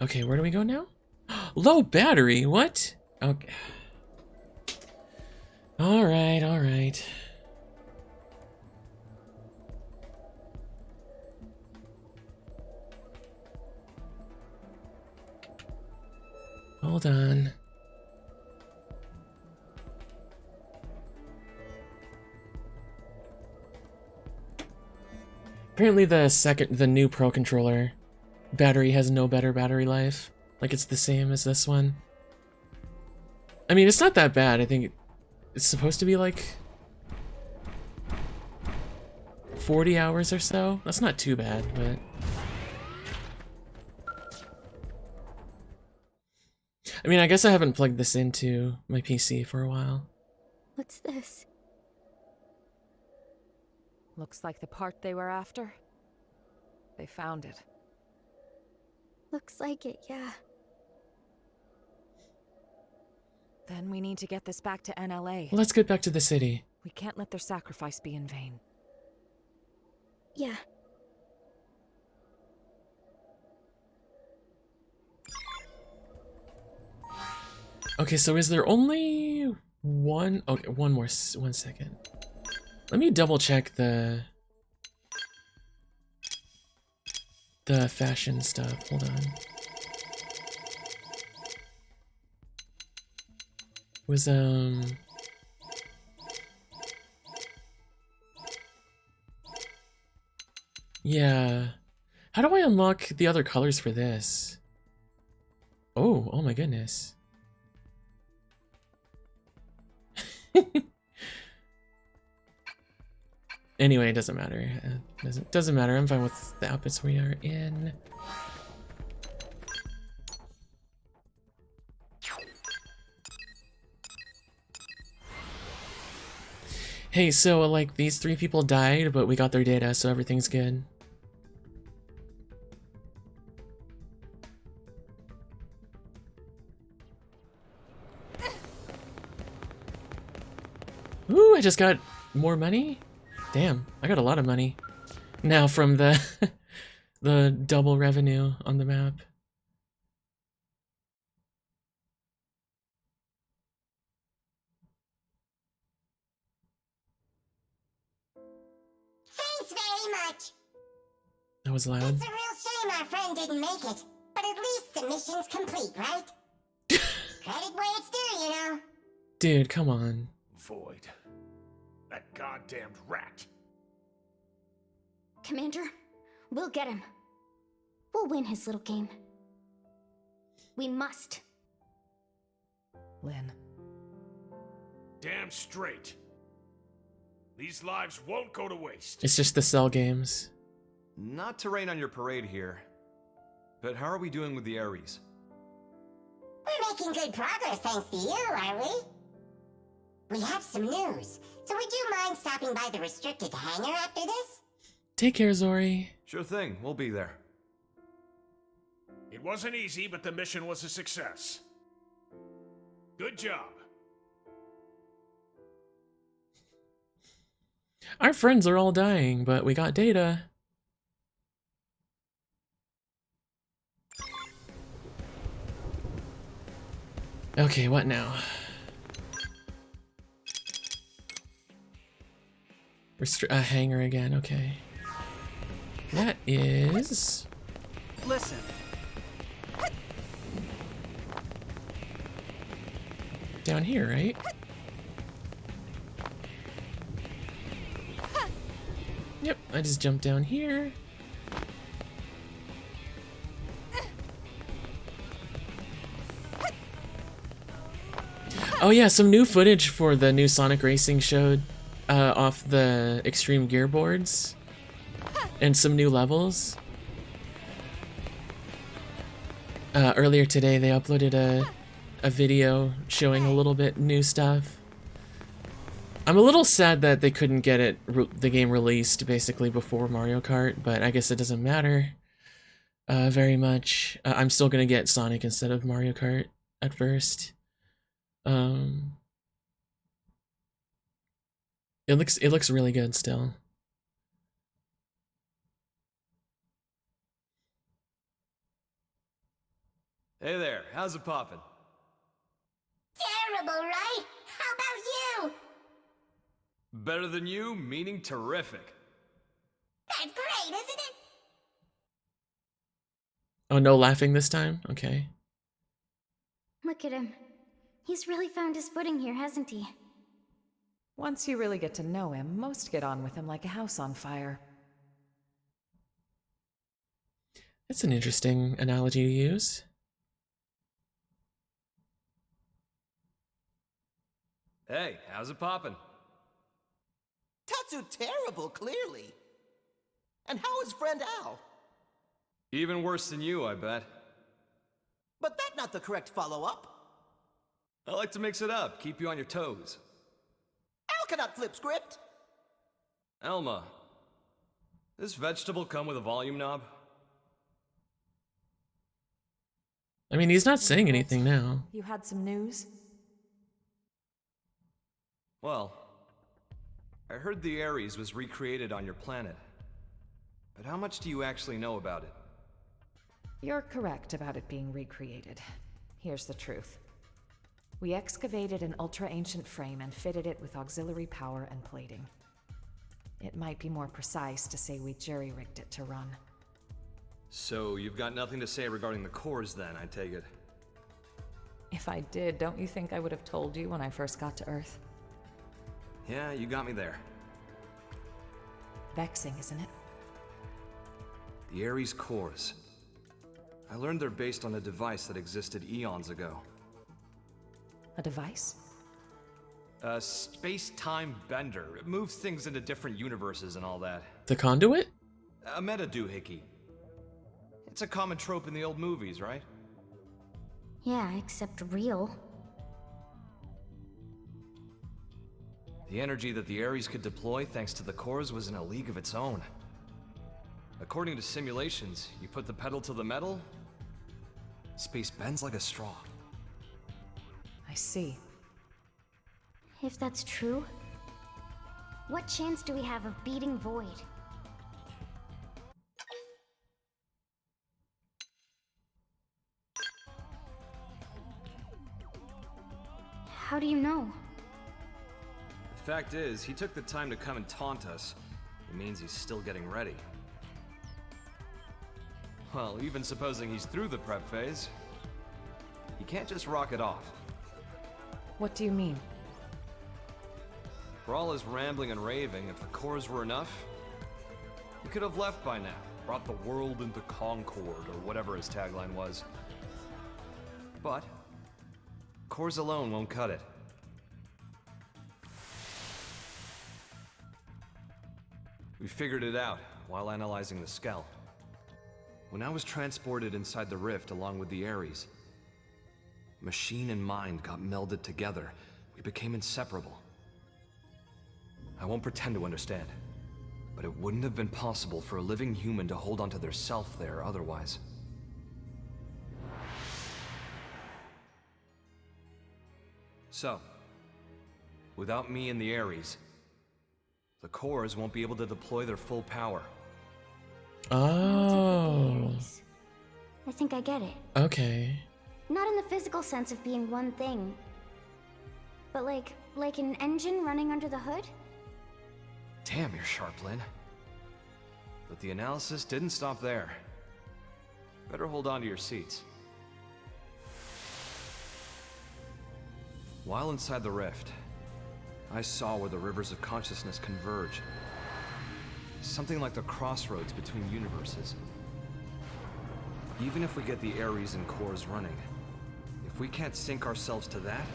Okay, where do we go now? Low battery, what? Okay. Alright, alright. Hold on. Apparently the new Pro controller battery has no better battery life. Like it's the same as this one. I mean, it's not that bad. I think it's supposed to be like 40 hours or so. That's not too bad, but I mean, I guess I haven't plugged this into my PC for a while. What's this? Looks like the part they were after. They found it. Looks like it, yeah. Then we need to get this back to NLA. Let's get back to the city. We can't let their sacrifice be in vain. Yeah. Okay, so is there only one? Okay, one second. Let me double check the fashion stuff. Hold on. Was yeah. How do I unlock the other colors for this? Oh my goodness. Anyway, it doesn't matter. Doesn't matter. I'm fine with the outfits we are in. Hey, so like these 3 people died, but we got their data, so everything's good. Ooh, I just got more money? Damn, I got a lot of money. Now from the the double revenue on the map. Thanks very much. That was loud. It's a real shame our friend didn't make it, but at least the mission's complete, right? Credit where it's due, you know. Dude, come on. Void. That goddamned rat. Commander, we'll get him. We'll win his little game. We must. Lynn. Damn straight. These lives won't go to waste. It's just the cell games. Not to rain on your parade here, but how are we doing with the Ares? We're making good progress thanks to you, are we? We have some news, so would you mind stopping by the restricted hangar after this? Take care, Zori. Sure thing, we'll be there. It wasn't easy, but the mission was a success. Good job. Our friends are all dying, but we got data. Okay, what now? Hangar again, okay. That is... Listen. Down here, right? Yep, I just jumped down here. Oh yeah, some new footage for the new Sonic Racing showed off the Extreme Gear boards. And some new levels. Earlier today they uploaded a video showing a little bit new stuff. I'm a little sad that they couldn't get the game released basically before Mario Kart, but I guess it doesn't matter very much. I'm still gonna get Sonic instead of Mario Kart at first. It looks really good still. Hey there, how's it poppin'? Terrible, right? How about you? Better than you, meaning terrific. That's great, isn't it? Oh, no laughing this time? Okay. Look at him. He's really found his footing here, hasn't he? Once you really get to know him, most get on with him like a house on fire. That's an interesting analogy to use. Hey, how's it poppin'? Tatsu terrible, clearly. And how is friend Al? Even worse than you, I bet. But that's not the correct follow-up. I like to mix it up, keep you on your toes. Al cannot flip script. Elma, This vegetable come with a volume knob? I mean, he's not saying anything now. You had some news? Well, I heard the Ares was recreated on your planet. But how much do you actually know about it? You're correct about it being recreated. Here's the truth. We excavated an ultra-ancient frame and fitted it with auxiliary power and plating. It might be more precise to say we jury-rigged it to run. So you've got nothing to say regarding the cores then, I take it? If I did, don't you think I would have told you when I first got to Earth? Yeah, you got me there. Vexing, isn't it? The Ares cores. I learned they're based on a device that existed eons ago. A device? A space-time bender. It moves things into different universes and all that. The conduit? A meta doohickey. It's a common trope in the old movies, right? Yeah, except real. The energy that the Ares could deploy thanks to the cores was in a league of its own. According to simulations, you put the pedal to the metal, space bends like a straw. I see. If that's true, what chance do we have of beating Void? How do you know? The fact is, he took the time to come and taunt us. It means he's still getting ready. Well, even supposing he's through the prep phase, he can't just rock it off. What do you mean? For all his rambling and raving, if the cores were enough, he could have left by now, brought the world into concord, or whatever his tagline was. But cores alone won't cut it. We figured it out while analyzing the Skell. When I was transported inside the rift along with the Ares, machine and mind got melded together. We became inseparable. I won't pretend to understand, but it wouldn't have been possible for a living human to hold onto their self there otherwise. So, without me and the Ares, the cores won't be able to deploy their full power. Oh. I think I get it. Okay. Not in the physical sense of being one thing, but like an engine running under the hood? Damn, you're sharp, Lynn. But the analysis didn't stop there. Better hold on to your seats. While inside the rift, I saw where the rivers of consciousness converge. Something like the crossroads between universes. Even if we get the Ares and cores running, if we can't sync ourselves to that,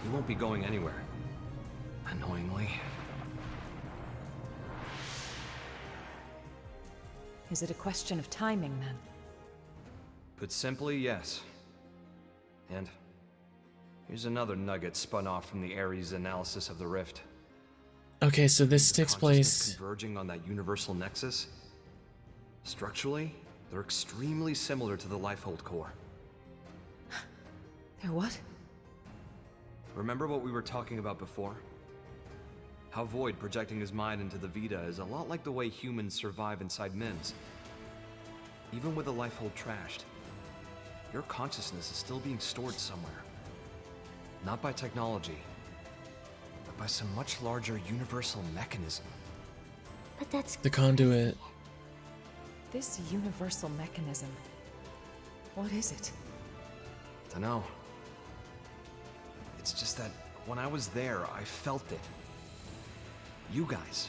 we won't be going anywhere. Annoyingly. Is it a question of timing, then? Put simply, yes. And here's another nugget spun off from the Ares analysis of the rift. Okay, so this takes Consciousness place. converging on that universal nexus. Structurally, they're extremely similar to the Lifehold core. They're what? Remember what we were talking about before? How Void projecting his mind into the Vita is a lot like the way humans survive inside MIMS. Even with the Lifehold trashed, your consciousness is still being stored somewhere. Not by technology, but by some much larger universal mechanism. But that's The conduit. This universal mechanism. What is it? Dunno. It's just that when I was there, I felt it. You guys.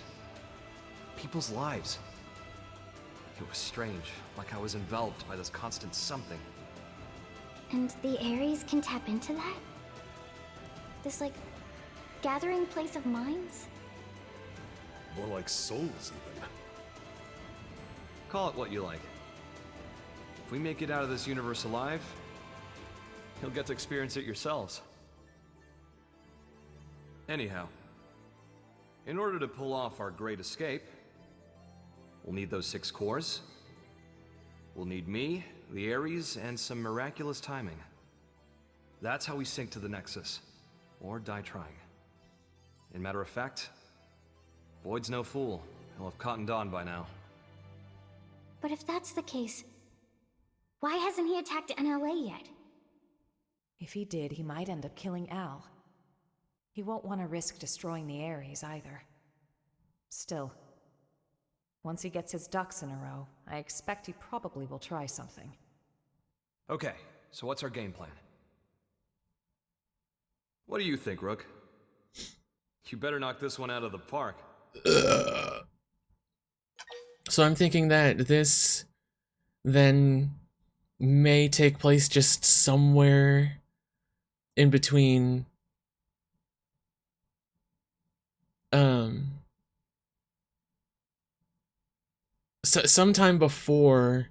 People's lives. It was strange, like I was enveloped by this constant something. And the Ares can tap into that? This, like, gathering place of minds? More like souls, even. Call it what you like. If we make it out of this universe alive, you'll get to experience it yourselves. Anyhow, in order to pull off our great escape, We'll need those 6 cores. We'll need me, the Ares, and some miraculous timing. That's how we sync to the Nexus. Or die trying. In matter of fact, Void's no fool. He'll have cottoned on by now. But if that's the case, why hasn't he attacked NLA yet? If he did, he might end up killing Al. He won't want to risk destroying the Ares either. Still, once he gets his ducks in a row, I expect he probably will try something. Okay, so what's our game plan? What do you think, Rook? You better knock this one out of the park. So I'm thinking that this then may take place just somewhere in between sometime before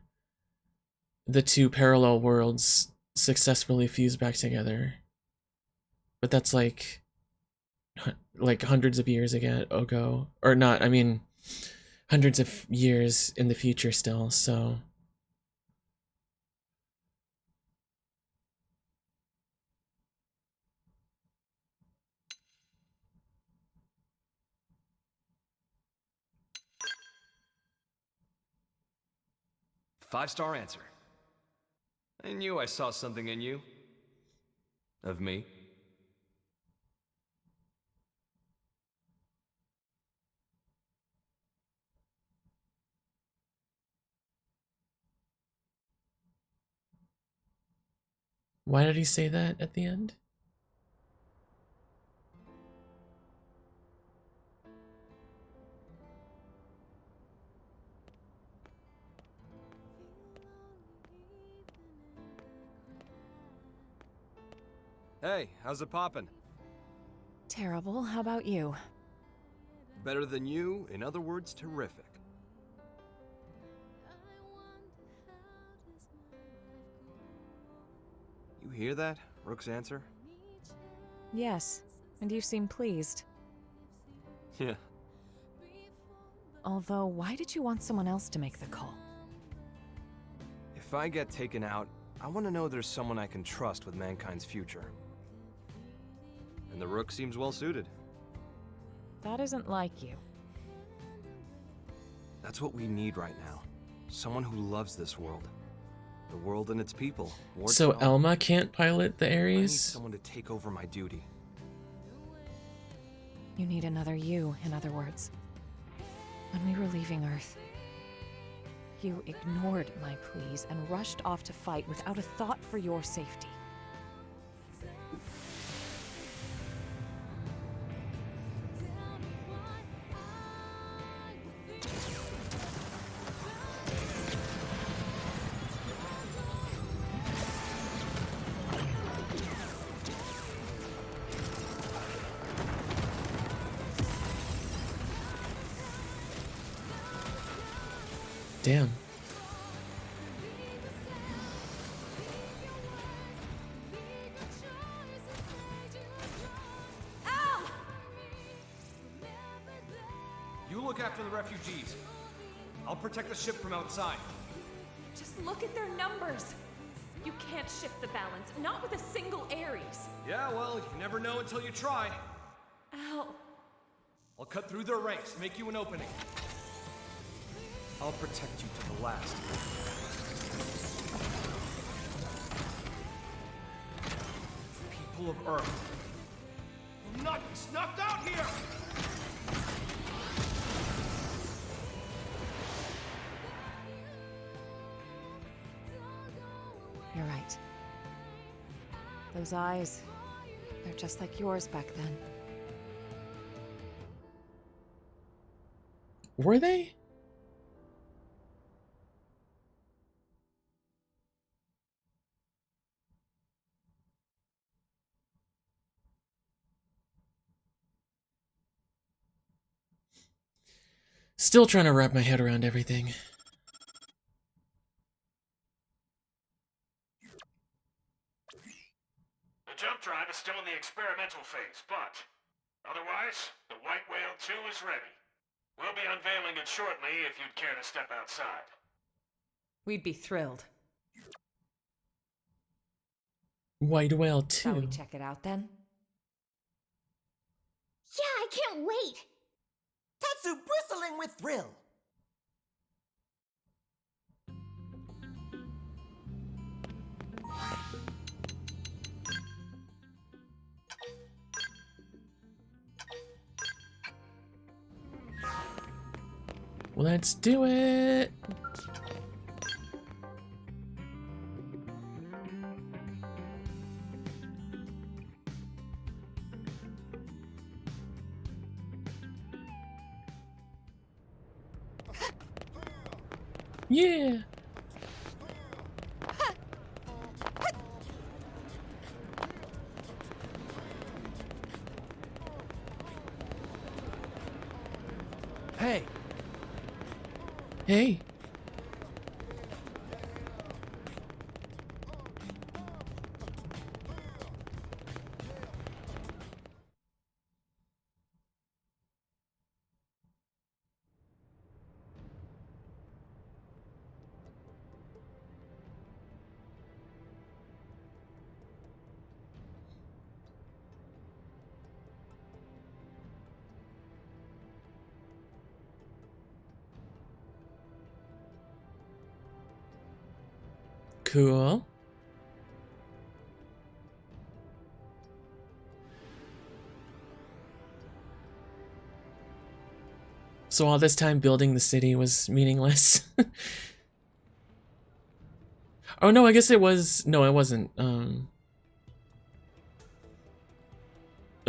the 2 parallel worlds successfully fuse back together. But that's like hundreds of years ago, or not, I mean hundreds of years in the future still, so Five-star answer. I knew I saw something in you. Of me. why did he say that at the end? Hey, how's it poppin'? Terrible. How about you? Better than you, in other words, terrific. You hear that? Rook's answer? Yes, and you seem pleased. Yeah. Although, why did you want someone else to make the call? If I get taken out, I want to know there's someone I can trust with mankind's future. And the Rook seems well suited. That isn't like you. That's what we need right now. Someone who loves this world. The world and its people. So Elma can't pilot the I need Ares? someone to take over my duty. You need another you, in other words. When we were leaving Earth, you ignored my pleas and rushed off to fight without a thought for your safety. Damn. You look after the refugees. I'll protect the ship from outside. Just look at their numbers. You can't shift the balance, not with a single Ares. Yeah, well, you never know until you try. Al. I'll cut through their ranks, make you an opening. I'll protect you to the last. People of Earth will not be snuffed out here! You're right. Those eyes, they're just like yours back then. Were they? Still trying to wrap my head around everything. The jump drive is still in the experimental phase, but otherwise, the White Whale 2 is ready. We'll be unveiling it shortly if you'd care to step outside. We'd be thrilled. White whale Shall we 2. check it out then? Yeah, I can't wait! Tatsu bristling with thrill. Let's do it! Yeah! Hey, Hey! Cool. So all this time building the city was meaningless. Oh no, I guess it was. No, it wasn't. Oh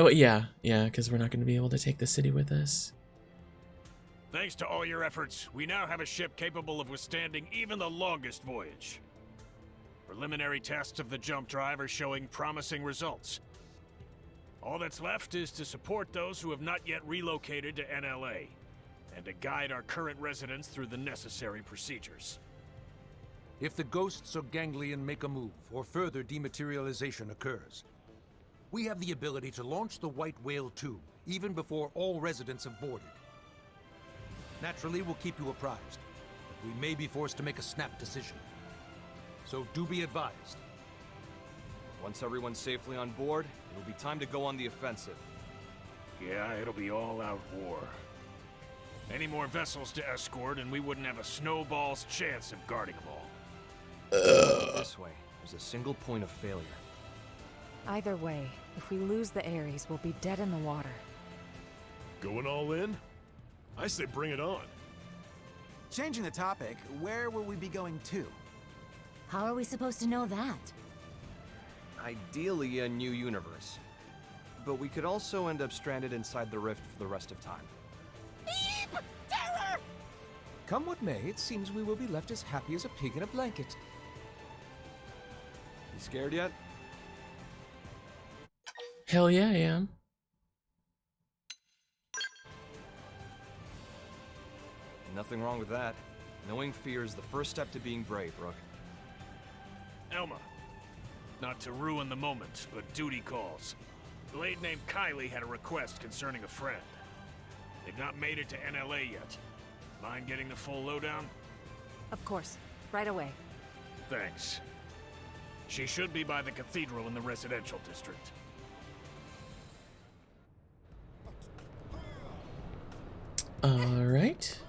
yeah, because we're not going to be able to take the city with us. Thanks to all your efforts, we now have a ship capable of withstanding even the longest voyage. Preliminary tests of the jump drive are showing promising results. All that's left is to support those who have not yet relocated to NLA, and to guide our current residents through the necessary procedures. If the ghosts or ganglion make a move, or further dematerialization occurs, we have the ability to launch the White Whale 2, even before all residents have boarded. Naturally, we'll keep you apprised, but we may be forced to make a snap decision. So do be advised. Once everyone's safely on board, it'll be time to go on the offensive. Yeah, it'll be all-out war. Any more vessels to escort, and we wouldn't have a snowball's chance of guarding them all. This way, there's a single point of failure. Either way, if we lose the Ares, we'll be dead in the water. Going all in? I say bring it on. changing the topic, where will we be going to? How are we supposed to know that? Ideally, a new universe. But we could also end up stranded inside the rift for the rest of time. Terror! Come what may, it seems we will be left as happy as a pig in a blanket. You scared yet? Hell yeah, I am. Nothing wrong with that. Knowing fear is the first step to being brave, Rook. Elma. Not to ruin the moment, but duty calls. The lady named Kylie had a request concerning a friend. They've not made it to NLA yet. Mind getting the full lowdown? Of course. Right away. Thanks. She should be by the cathedral in the residential district. Alright.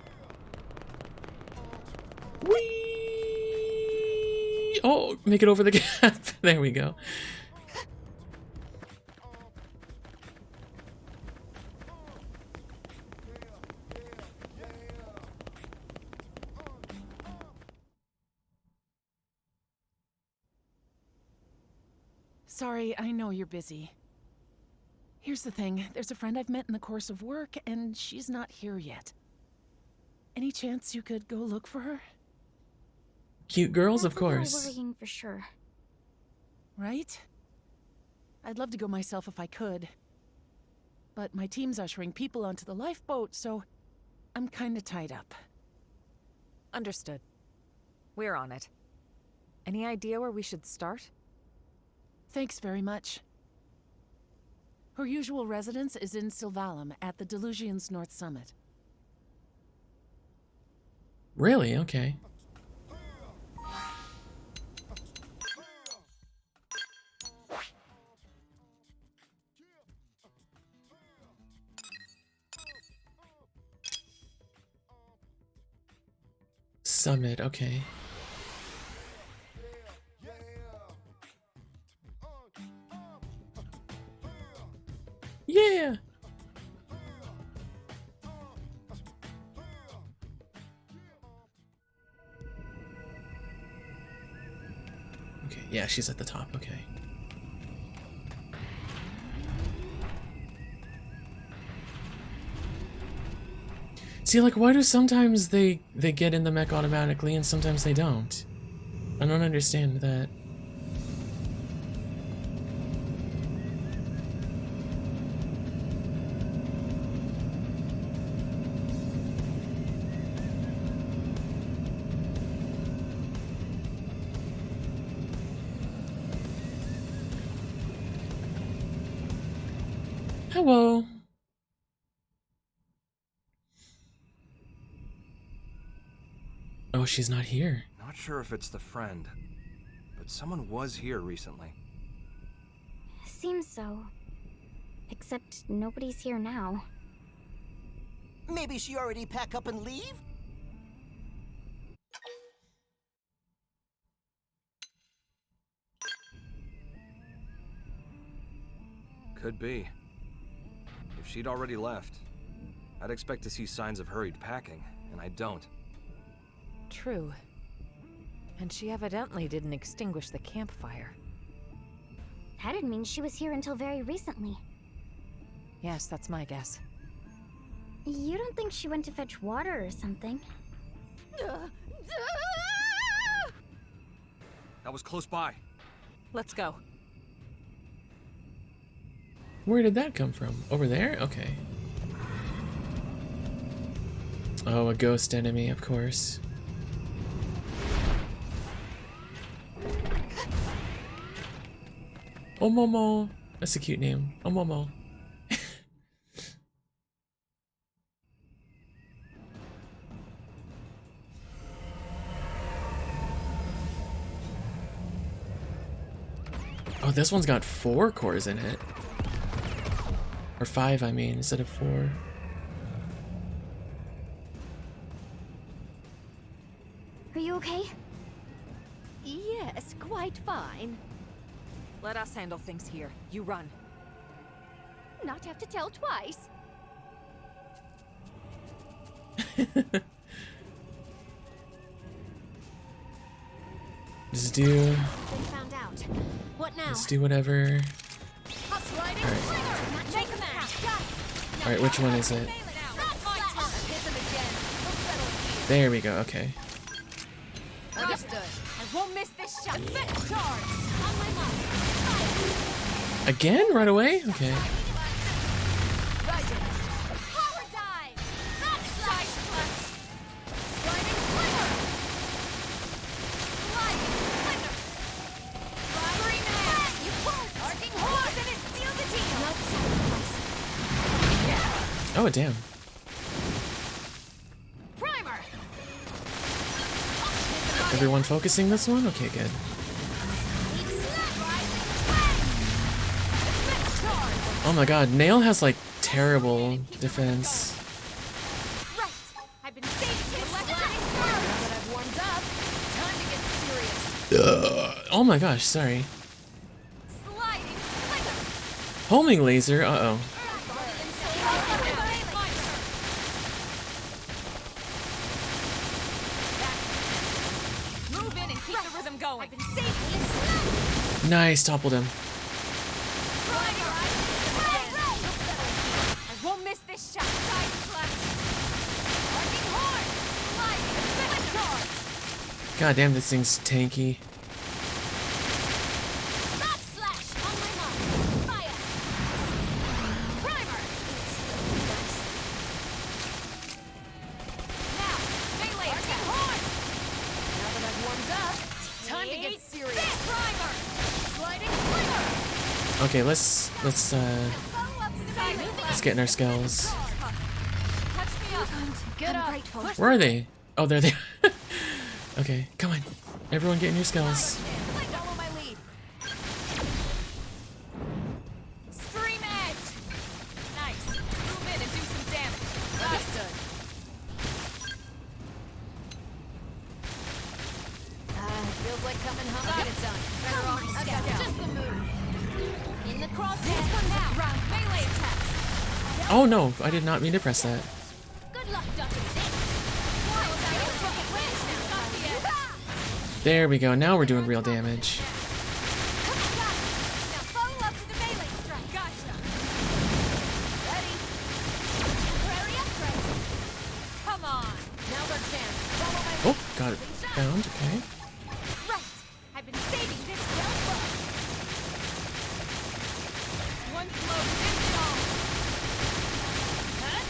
Whee! Oh, make it over the gap. There we go. Sorry, I know you're busy. Here's the thing, there's a friend I've met in the course of work, and she's not here yet. Any chance you could go look for her? Cute girls, of That's a little course. worrying for sure. Right? I'd love to go myself if I could. But my team's ushering people onto the lifeboat, so I'm kinda tied up. Understood. We're on it. Any idea where we should start? Thanks very much. Her usual residence is in Sylvalum at the Delusion's North Summit. Really? Okay. Summit, okay. Yeah! Okay, yeah, she's at the top, okay. See, like, why do sometimes they get in the mech automatically and sometimes they don't? I don't understand that. Hello. Oh, she's not here. Not sure if it's the friend, but someone was here recently. Seems so. Except nobody's here now. Maybe she already pack up and leave? Could be. If she'd already left, I'd expect to see signs of hurried packing, and I don't. True. And she evidently didn't extinguish the campfire. That'd mean she was here until very recently. Yes, that's my guess. You don't think she went to fetch water or something? That was close by. Let's go. Where did that come from? Over there? Okay. Oh, a ghost enemy, of course. Omomo. That's a cute name. Omomo. Oh, this one's got 4 cores in it. Or 5, I mean, instead of 4. Are you okay? Yes, quite fine. Let us handle things here. You run. Not have to tell twice. Just do. They found out. What now? Let's do whatever. Alright, which one is it? There we go, okay. Understood. I won't miss this shot. Charge. On my mark. Again? Right away? Okay. Power dive. Backside punch. Sliding slinger. Sliding slinger. Sliding man. You won't. Arcing horse and it seal the deal. Not sacrifice. Yeah. Oh, damn. Primer. Everyone focusing this one? Okay, good. Oh my god, Nail has like terrible defense. Right. I've been saving his now that I've warmed up, time to get serious. Oh my gosh, sorry. Sliding slinger. Homing laser, uh-oh. Move in and keep the rhythm going. I've been saving his Nice, toppled him. I won't miss this shot. Side slash. Arcing horn. Sliding slinger. God damn, this thing's tanky. Back slash on my mark. Fire. Primer. Now, melee attack. Horn. Now that I've warmed up, it's time to get serious. Primer. Sliding slinger. Okay, let's get in our skills. Touch me up. Get up. Where are they? Oh, there they are. Okay, come on. Everyone get in your skills. Follow my lead. Stream edge. Nice. Move in and do some damage. Understood. Feels like coming home. Got it done. Better off scout. Just the move. In the crosshair now. Round melee attacks. Oh no, I did not mean to press that. Good luck ducking this. There we go, now we're doing real damage. Now follow up with the melee strike. Gotcha. Ready. Temporary upgrade. Come on. Now's our chance. Follow my Oh, got it found, okay. right. I've been saving this one. One blow ends it all. Huh?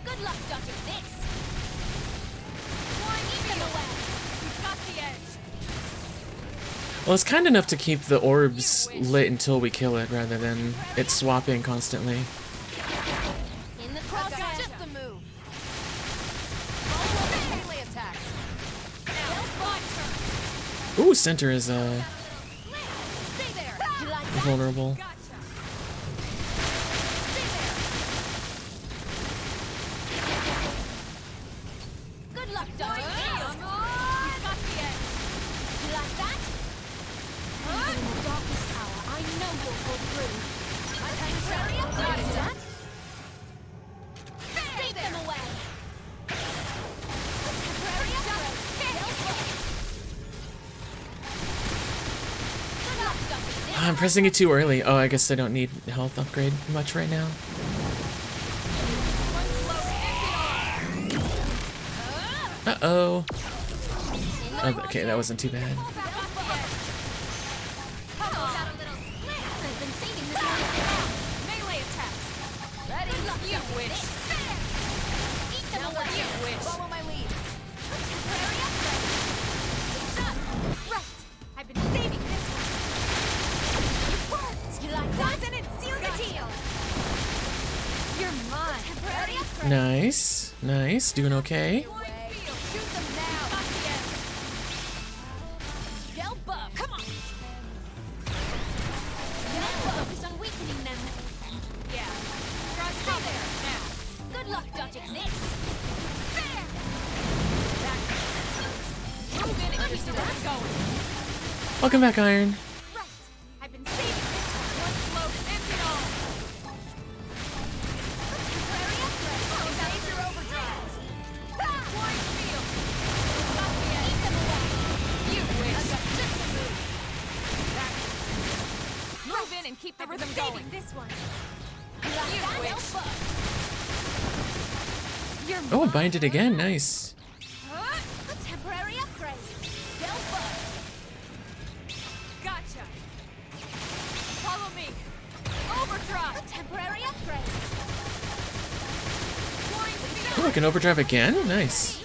Good luck ducking this. One even away. We've got the edge. Well, it's kind enough to keep the orbs lit until we kill it, rather than it swapping constantly. In the crosshair. Just the move. Follow up with melee attacks. Now, my turn. Ooh, center is Stay there. You like that? vulnerable. Gotcha. Stay there. Good luck, Dory. Come on. We've got the edge. You like that? Even in the darkest hour, I know you'll go through. My temporary upgrade. Got it done. Stay them away. Temporary upgrade. Good luck, Ducky. I'm pressing it too early. Oh, I guess I don't need health upgrade much right now. Uh-oh. Oh, okay, that wasn't too bad. I've been saving this melee attack. Ready? You wish. Eat them away. You wish. Follow my lead. Temporary upgrade. It's done. Right. I've been saving this one. You like that? And seal the deal. You're mine. Temporary upgrade. Nice, nice, doing okay. Shoot them now. Scale buff. Come on. Now focus on weakening them. Yeah. Stay there. Now. Good luck dodging this. There. Move in and keep the run going. Welcome back, Iron. Right. I've been saving this one blow to end it all. Temporary upgrade. Save your overdrive. Wide field. Got the edge. Eat them away. You wish. Just a move. Move in and keep the rhythm going. This one. You wish. You're Oh, bind it again, nice. a temporary upgrade. Stealth buff. Gotcha. Follow me. Overdrive. A temporary upgrade. Oh, I can overdrive again? Nice.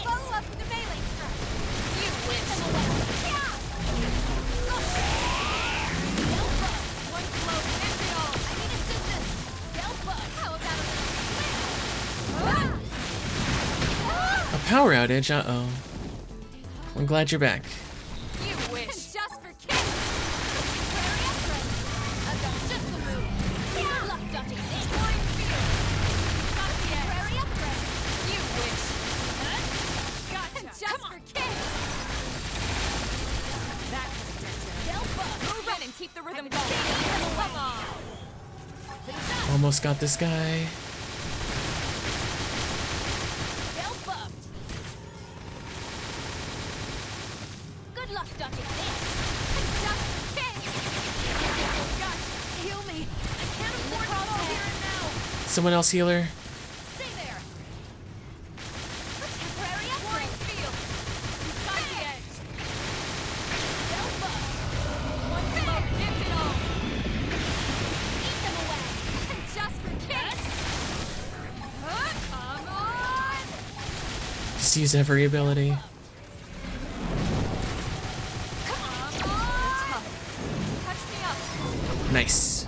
Follow up with the melee strike. You wish. One blow ends it all. I need assistance. Stealth buff. How about A power outage, uh-oh. I'm glad you're back. you wish. Just for kicks. Temporary upgrade. Just the move. Good luck dodging this. Wide field. Got the temporary upgrade. You wish. Gotcha. Just for kicks. That's stealth buff. Move in and keep the rhythm going. Come on. Almost got this guy. Stealth buff. Good luck dodging this. Just for kicks. Gotcha. Heal me. I can't afford to fall here and now. Someone else healer. Stay there. A temporary upgrade field. You've got the edge. Stealth buff. One blow ends it all. Eat them away. Just for kicks. Come on. Just use every ability. Come on. Touch me up. Nice.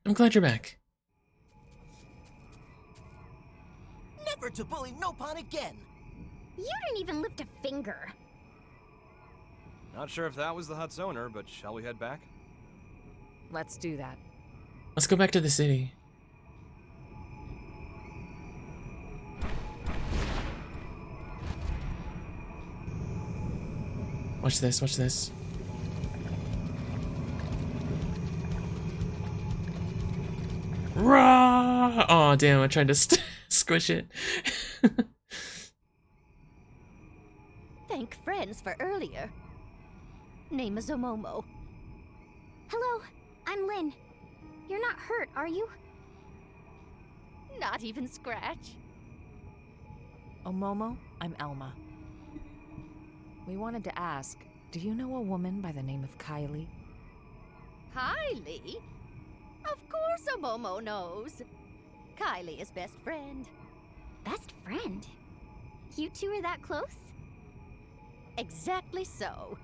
I'm glad you're back. Never to bully Nopon again! You didn't even lift a finger. Not sure if that was the hut's owner, but shall we head back? Let's do that. Let's go back to the city. Watch this, watch this. Rah! Oh damn, I tried to squish it. Thank friends for earlier. Name is Omomo. Hello, I'm Lynn. You're not hurt, are you? Not even scratch. Omomo, I'm Elma. We wanted to ask, do you know a woman by the name of Kylie? Kylie? Of course Omomo knows. Kylie is best friend. Best friend? You two are that close? Exactly so.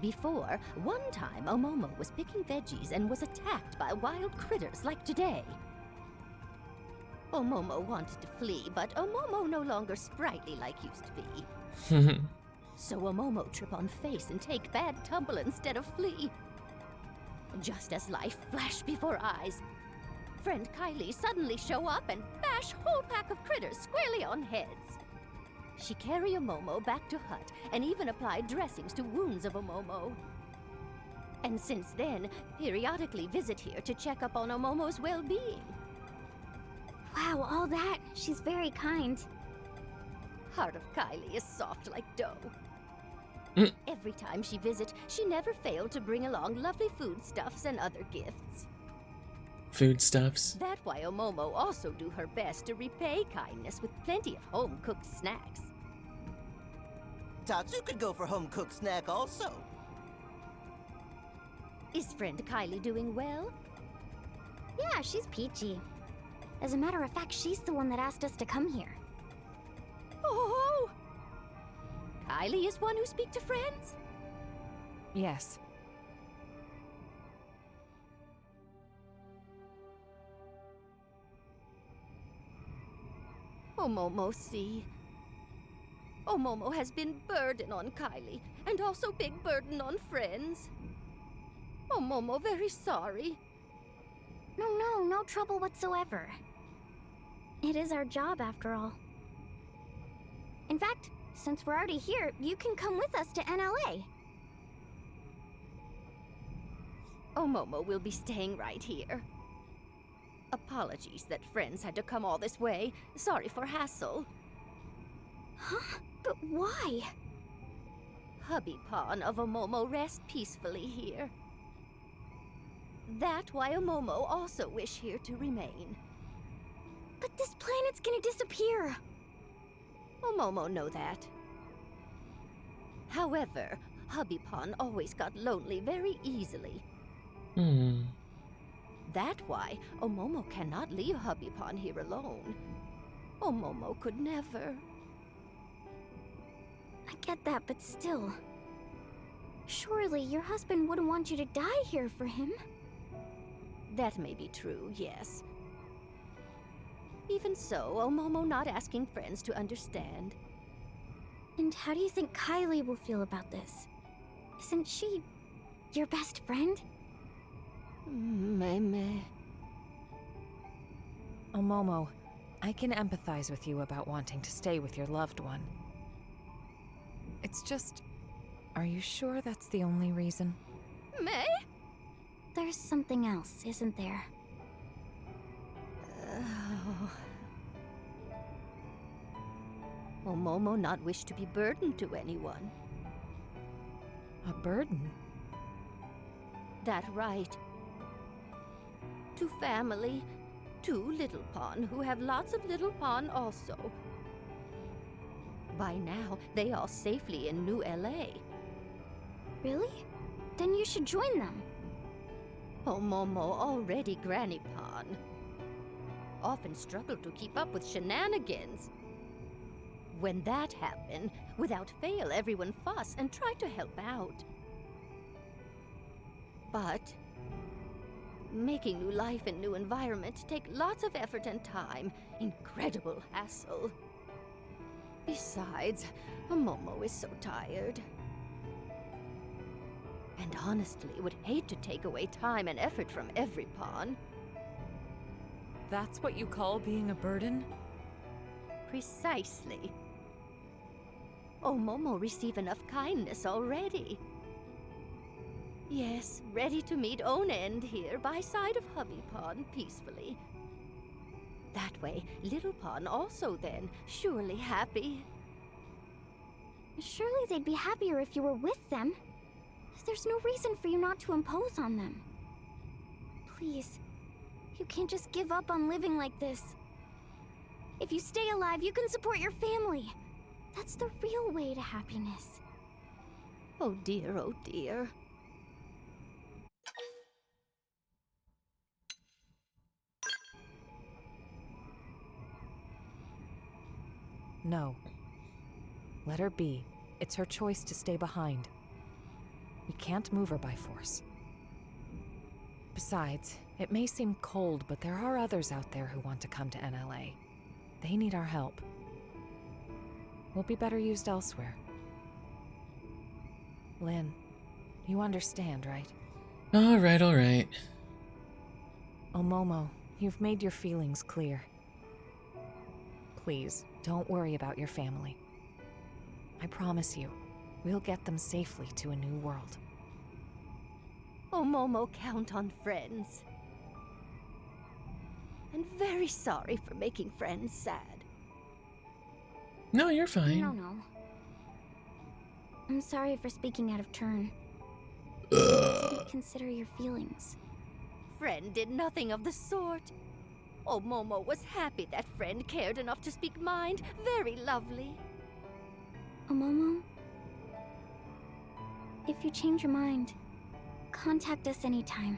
Before, one time Omomo was picking veggies and was attacked by wild critters like today. Omomo wanted to flee, but Omomo no longer sprightly like used to be. So Omomo trip on face and take bad tumble instead of flee. Just as life flashed before eyes, friend Kylie suddenly show up and bash whole pack of critters squarely on heads. She carry Omomo back to hut and even apply dressings to wounds of Omomo. And since then, periodically visit here to check up on Omomo's well-being. Wow, all that. She's very kind. Heart of Kylie is soft like dough. Every time she visits, she never failed to bring along lovely foodstuffs and other gifts. Foodstuffs? That's why Omomo also do her best to repay kindness with plenty of home-cooked snacks. Tatsu could go for home-cooked snack also. Is friend Kylie doing well? Yeah, she's peachy. As a matter of fact, she's the one that asked us to come here. Oh! Kylie is one who speak to friends? Yes. Omomo see. Omomo has been burden on Kylie, and also big burden on friends. Omomo very sorry. No trouble whatsoever. It is our job after all. In fact, since we're already here, you can come with us to NLA. Omomo will be staying right here. Apologies that friends had to come all this way. Sorry for hassle. Huh? But why? Hubby Pawn of Omomo rest peacefully here. That why Omomo also wish here to remain. But this planet's gonna disappear. Omomo know that. However, Hubby Pawn always got lonely very easily. That why Omomo cannot leave Hubby Pawn here alone. Omomo could never. I get that, but still. Surely your husband wouldn't want you to die here for him. That may be true, yes. Even so, Omomo not asking friends to understand. And how do you think Kylie will feel about this? Isn't she your best friend? Meme. Omomo, I can empathize with you about wanting to stay with your loved one. It's just, are you sure that's the only reason? May? There's something else, isn't there? Omomo not wish to be burdened to anyone. A burden? That right. To family, to Little Pawn, who have lots of Little Pawn also. By now, they all safely in New LA. Really? Then you should join them. Omomo already Granny Pawn. Often struggle to keep up with shenanigans. When that happened, without fail everyone fuss and try to help out. But Making new life in new environment take lots of effort and time. Incredible hassle. Besides, Momo is so tired. And honestly, would hate to take away time and effort from every pawn. That's what you call being a burden? Precisely. Oh, Momo receive enough kindness already. Yes, ready to meet own end here by side of Hubby Pawn peacefully. That way, Little Pawn also then, surely happy. Surely they'd be happier if you were with them. There's no reason for you not to impose on them. Please, you can't just give up on living like this. If you stay alive, you can support your family. That's the real way to happiness. Oh dear, oh dear. No. Let her be. It's her choice to stay behind. We can't move her by force. Besides, it may seem cold, but there are others out there who want to come to NLA. They need our help. We'll be better used elsewhere. Lynn, you understand, right? All right. Oh, Momo, you've made your feelings clear. Please, don't worry about your family. I promise you, we'll get them safely to a new world. Oh, Momo, count on friends. And very sorry for making friends sad. No, you're fine. No. I'm sorry for speaking out of turn. I didn't consider your feelings. Friend did nothing of the sort. Oh, Momo was happy that friend cared enough to speak mind. Very lovely. Oh, Momo? If you change your mind, contact us anytime.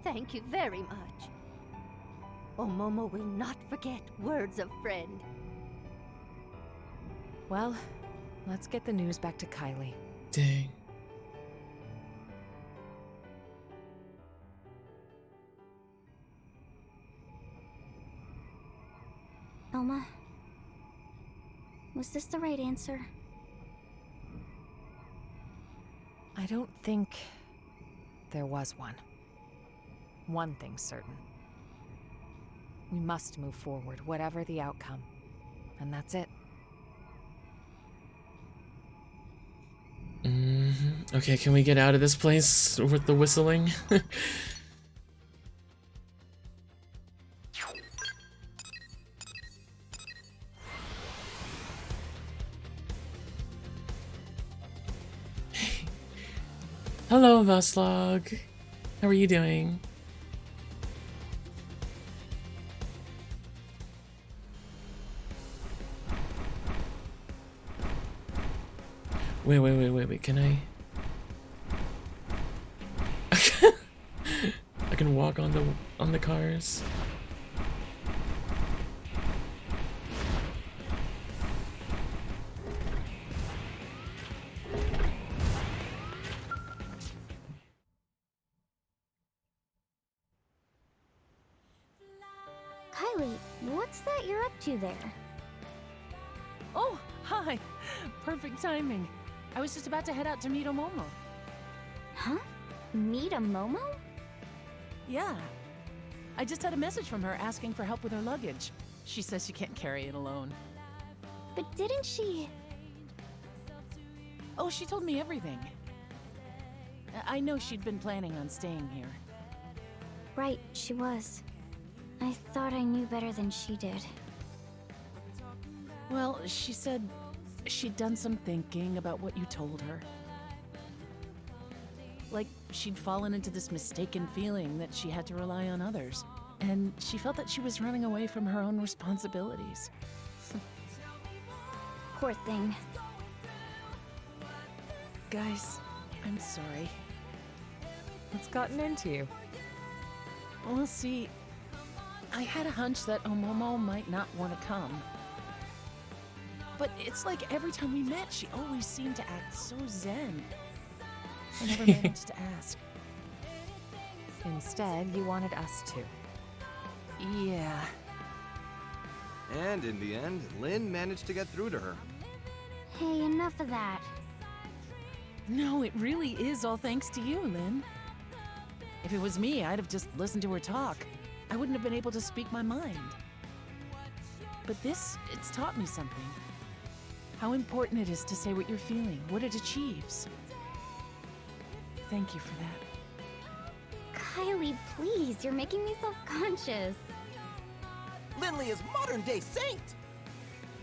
Thank you very much. Oh, Momo will not forget words of friend. Well, let's get the news back to Kylie. Dang. Elma, was this the right answer? I don't think there was one. One thing's certain. We must move forward, whatever the outcome. And that's it. Okay, can we get out of this place with the whistling? Hello, Vaslog. How are you doing? Wait, can I? I can walk on the cars. Kylie, what's that you're up to there? Oh, hi. Perfect timing. I was just about to head out to meet Momo. Huh? Meet a Momo? Yeah. I just had a message from her asking for help with her luggage. She says she can't carry it alone. But didn't she... Oh, she told me everything. I know she'd been planning on staying here. Right, she was. I thought I knew better than she did. Well, she said she'd done some thinking about what you told her. Like, she'd fallen into this mistaken feeling that she had to rely on others. And she felt that she was running away from her own responsibilities. Poor thing. Guys, I'm sorry. What's gotten into you? We'll see. I had a hunch that Momo might not want to come. But it's like every time we met, she always seemed to act so zen. I never managed to ask. Instead, you wanted us to. Yeah. And in the end, Lynn managed to get through to her. Hey, enough of that. No, it really is all thanks to you, Lynn. If it was me, I'd have just listened to her talk. I wouldn't have been able to speak my mind. But this, it's taught me something. How important it is to say what you're feeling, what it achieves. Thank you for that. Kylie, please, you're making me self-conscious. Lindley is modern-day saint!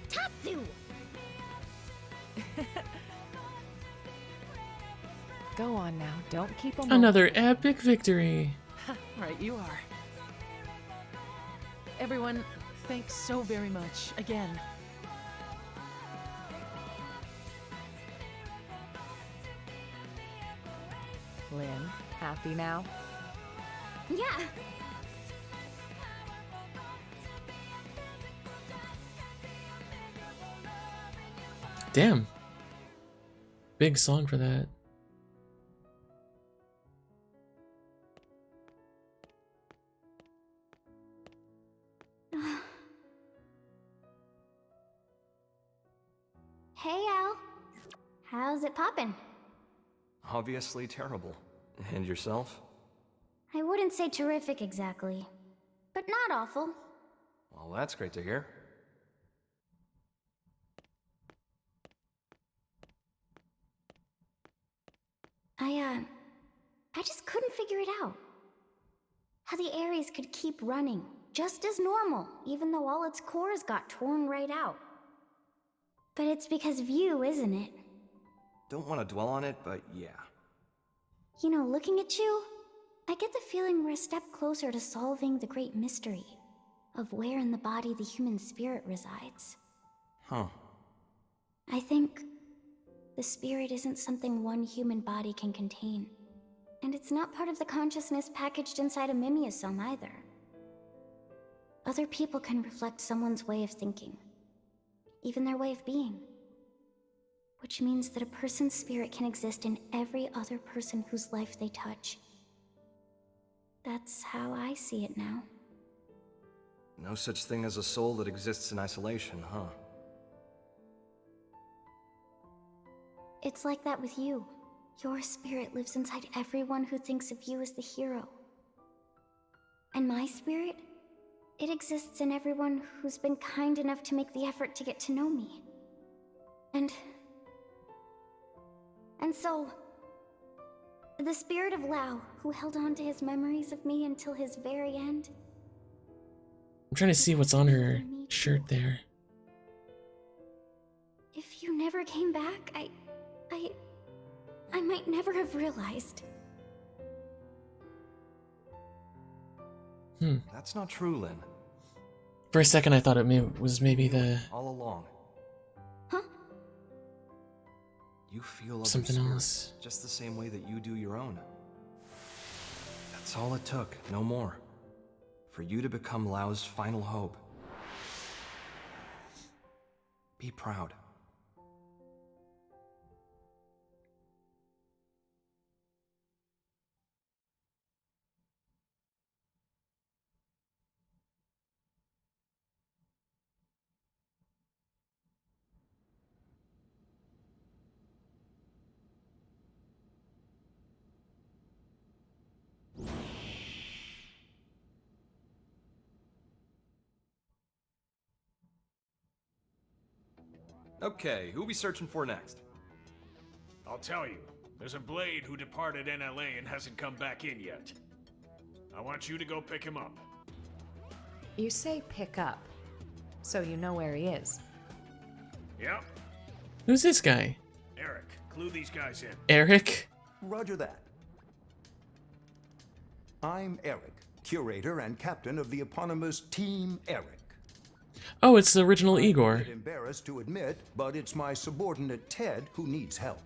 Tatsu! Go on now, don't keep them. Another epic victory. Right, you are. Everyone, thanks so very much, again. Lynn, happy now? Yeah. Damn. Big song for that. Hey, Al. How's it poppin'? Obviously terrible. And yourself? I wouldn't say terrific exactly, but not awful. Well, that's great to hear. I just couldn't figure it out. How the Ares could keep running, just as normal, even though all its cores got torn right out. But it's because of you, isn't it? Don't want to dwell on it, but yeah. You know, looking at you, I get the feeling we're a step closer to solving the great mystery of where in the body the human spirit resides. Huh. I think the spirit isn't something one human body can contain. And it's not part of the consciousness packaged inside a mimeosome either. Other people can reflect someone's way of thinking, even their way of being. Which means that a person's spirit can exist in every other person whose life they touch. That's how I see it now. No such thing as a soul that exists in isolation, huh? It's like that with you. Your spirit lives inside everyone who thinks of you as the hero. And my spirit? It exists in everyone who's been kind enough to make the effort to get to know me. And so, the spirit of Lao, who held on to his memories of me until his very end. I'm trying to see what's on her shirt there. If you never came back, I might never have realized. That's not true, Lynn. For a second I thought it was maybe the... All along. Huh? You feel other something spirits else. just the same way that you do your own. That's all it took, no more. For you to become Lao's final hope. Be proud. Okay, who we searching for next? I'll tell you. There's a Blade who departed NLA and hasn't come back in yet. I want you to go pick him up. You say pick up, so you know where he is. Yep. Who's this guy? Eric, clue these guys in. Eric? Roger that. I'm Eric, curator and captain of the eponymous Team Eric. Oh, it's the original Igor. I'm a bit embarrassed to admit, but it's my subordinate Ted who needs help.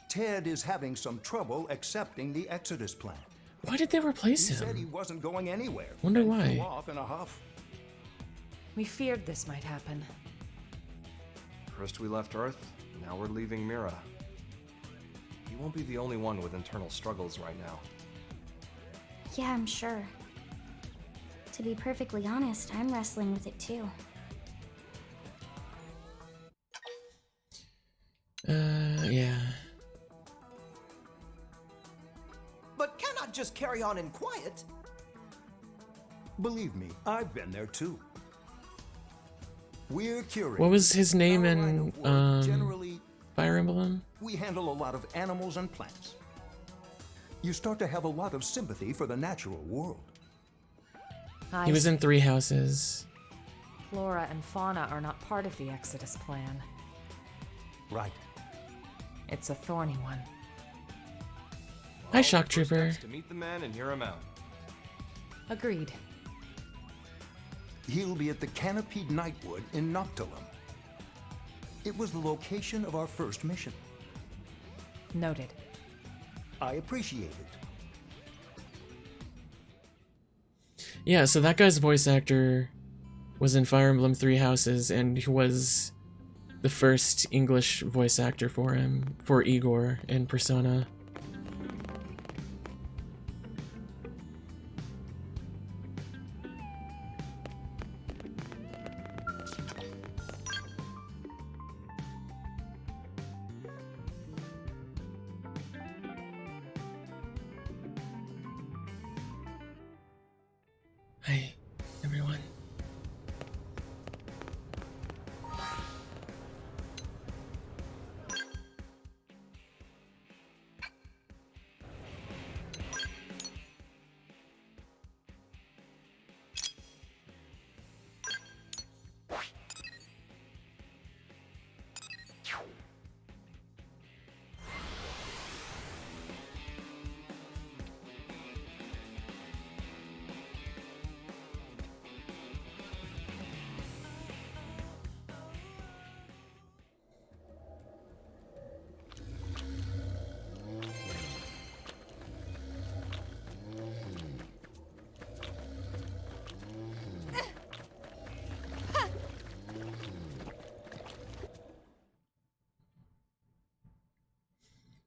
Ted is having some trouble accepting the Exodus plan. Why did they replace He said him? he wasn't going anywhere. Wonder and why. flew off in a huff. We feared this might happen. First we left Earth, now we're leaving Mira. You won't be the only one with internal struggles right now. Yeah, I'm sure. To be perfectly honest, I'm wrestling with it too. Yeah. But cannot just carry on in quiet. Believe me, I've been there too. We're curators. What was his name in generally, Fire Emblem? we handle a lot of animals and plants. You start to have a lot of sympathy for the natural world. He was in Three Houses. Flora and fauna are not part of the Exodus plan. Right. It's a thorny one. Hi, Shock Trooper. To meet the man and hear him out. Agreed. He'll be at the Canopied Nightwood in Noctilum. It was the location of our first mission. Noted. I appreciate it. Yeah, so that guy's voice actor was in Fire Emblem Three Houses, and he was the first English voice actor for him, for Igor in Persona. Hi, everyone.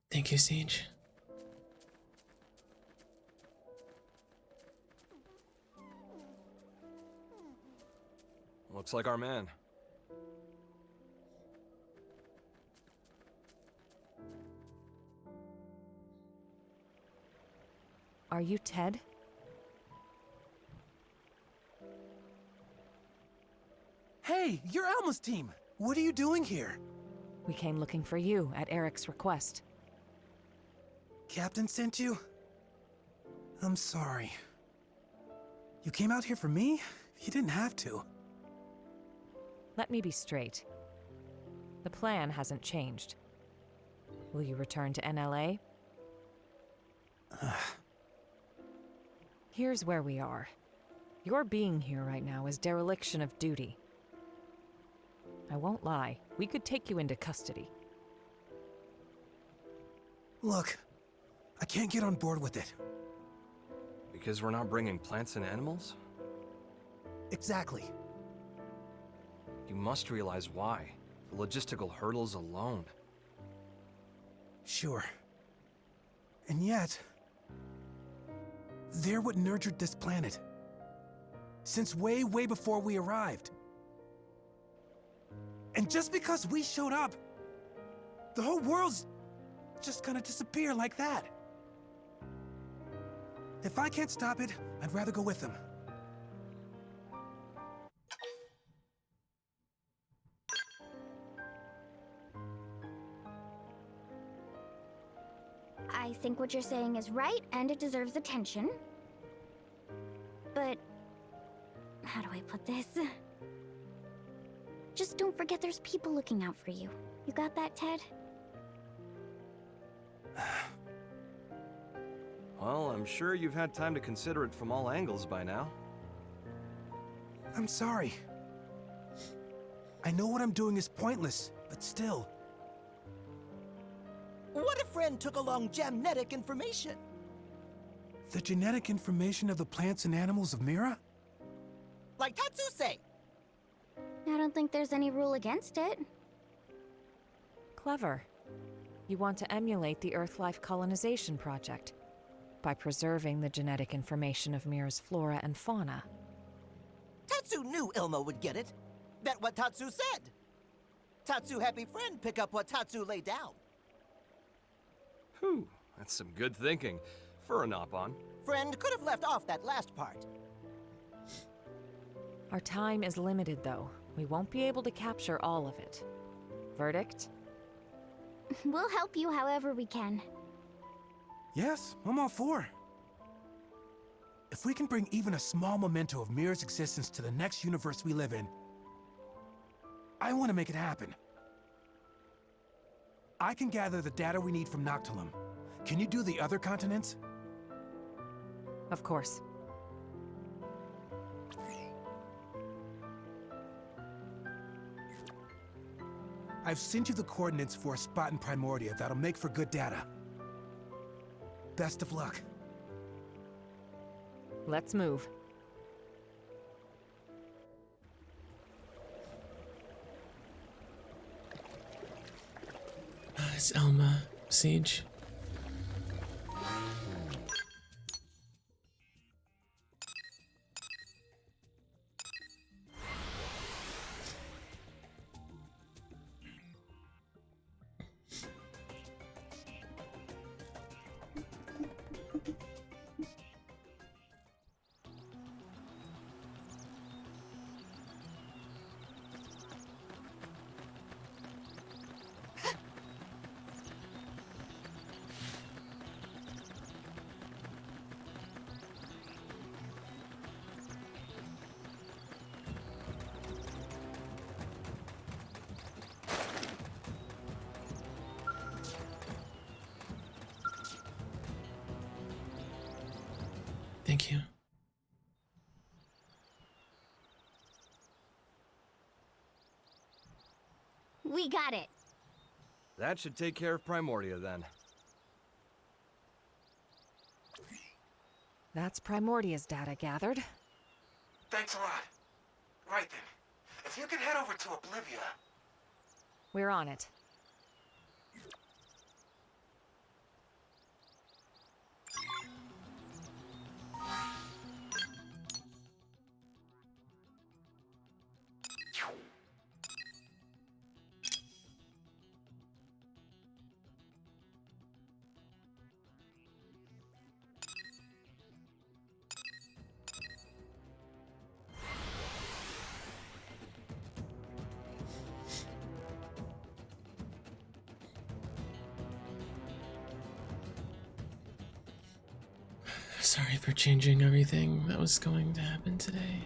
Thank you, Siege. Looks like our man. Are you Ted? Hey, you're Alma's team. What are you doing here? We came looking for you at Eric's request. Captain sent you? I'm sorry. You came out here for me? You didn't have to. Let me be straight. The plan hasn't changed. Will you return to NLA? Here's where we are. Your being here right now is dereliction of duty. I won't lie, we could take you into custody. Look, I can't get on board with it. Because we're not bringing plants and animals? Exactly. You must realize why. The logistical hurdles alone. Sure. And yet, they're what nurtured this planet. Since way, way before we arrived. And just because we showed up, the whole world's just gonna disappear like that. If I can't stop it, I'd rather go with them. I think what you're saying is right, and it deserves attention. But... how do I put this? Just don't forget there's people looking out for you. You got that, Ted? Well, I'm sure you've had time to consider it from all angles by now. I'm sorry. I know what I'm doing is pointless, but still. What if Ren took along genetic information? The genetic information of the plants and animals of Mira? Like Tatsuse! I don't think there's any rule against it. Clever. You want to emulate the Earth Life Colonization Project. by preserving the genetic information of Mir's flora and fauna. Tatsu knew Ilmo would get it. Bet what Tatsu said. Tatsu happy friend pick up what Tatsu laid down. Whew, that's some good thinking for a Nopon. Friend could have left off that last part. Our time is limited, though. We won't be able to capture all of it. Verdict? We'll help you however we can. Yes, I'm all for. If we can bring even a small memento of Mir's existence to the next universe we live in, I want to make it happen. I can gather the data we need from Noctilum. Can you do the other continents? Of course. I've sent you the coordinates for a spot in Primordia that'll make for good data. Best of luck. Let's move. Is Alma Siege? Thank you. We got it. That should take care of Primordia then. That's Primordia's data gathered. Thanks a lot. Right then. If you can head over to Oblivia. We're on it. Sorry for changing everything that was going to happen today.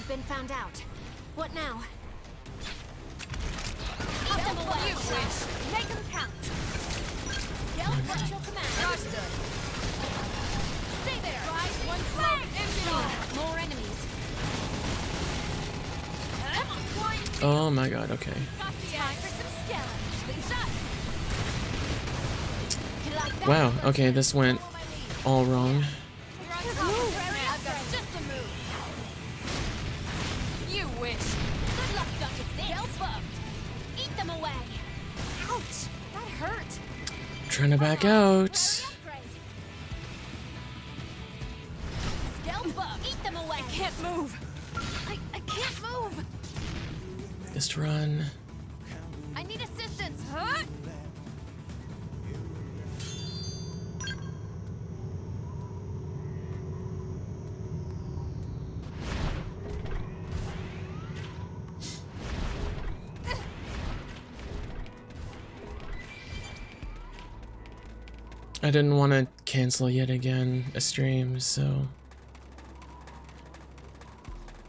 Been found out. What now? Eat them away! You wish! Make them count! Stealth, what's your command? Understood. Stay there! Rise one flame! More enemies. Oh my god, okay. Got the eye for some skeleton. Wow, okay, this went all wrong. I've got just a move. You wish. Good luck, Ducky. Stealth buffed. Eat them away. Ouch! That hurt. Trying to back out. Stealth buff. Eat them away. I can't move. I can't move. Just run. I need assistance. Huh? I didn't want to cancel yet again a stream, so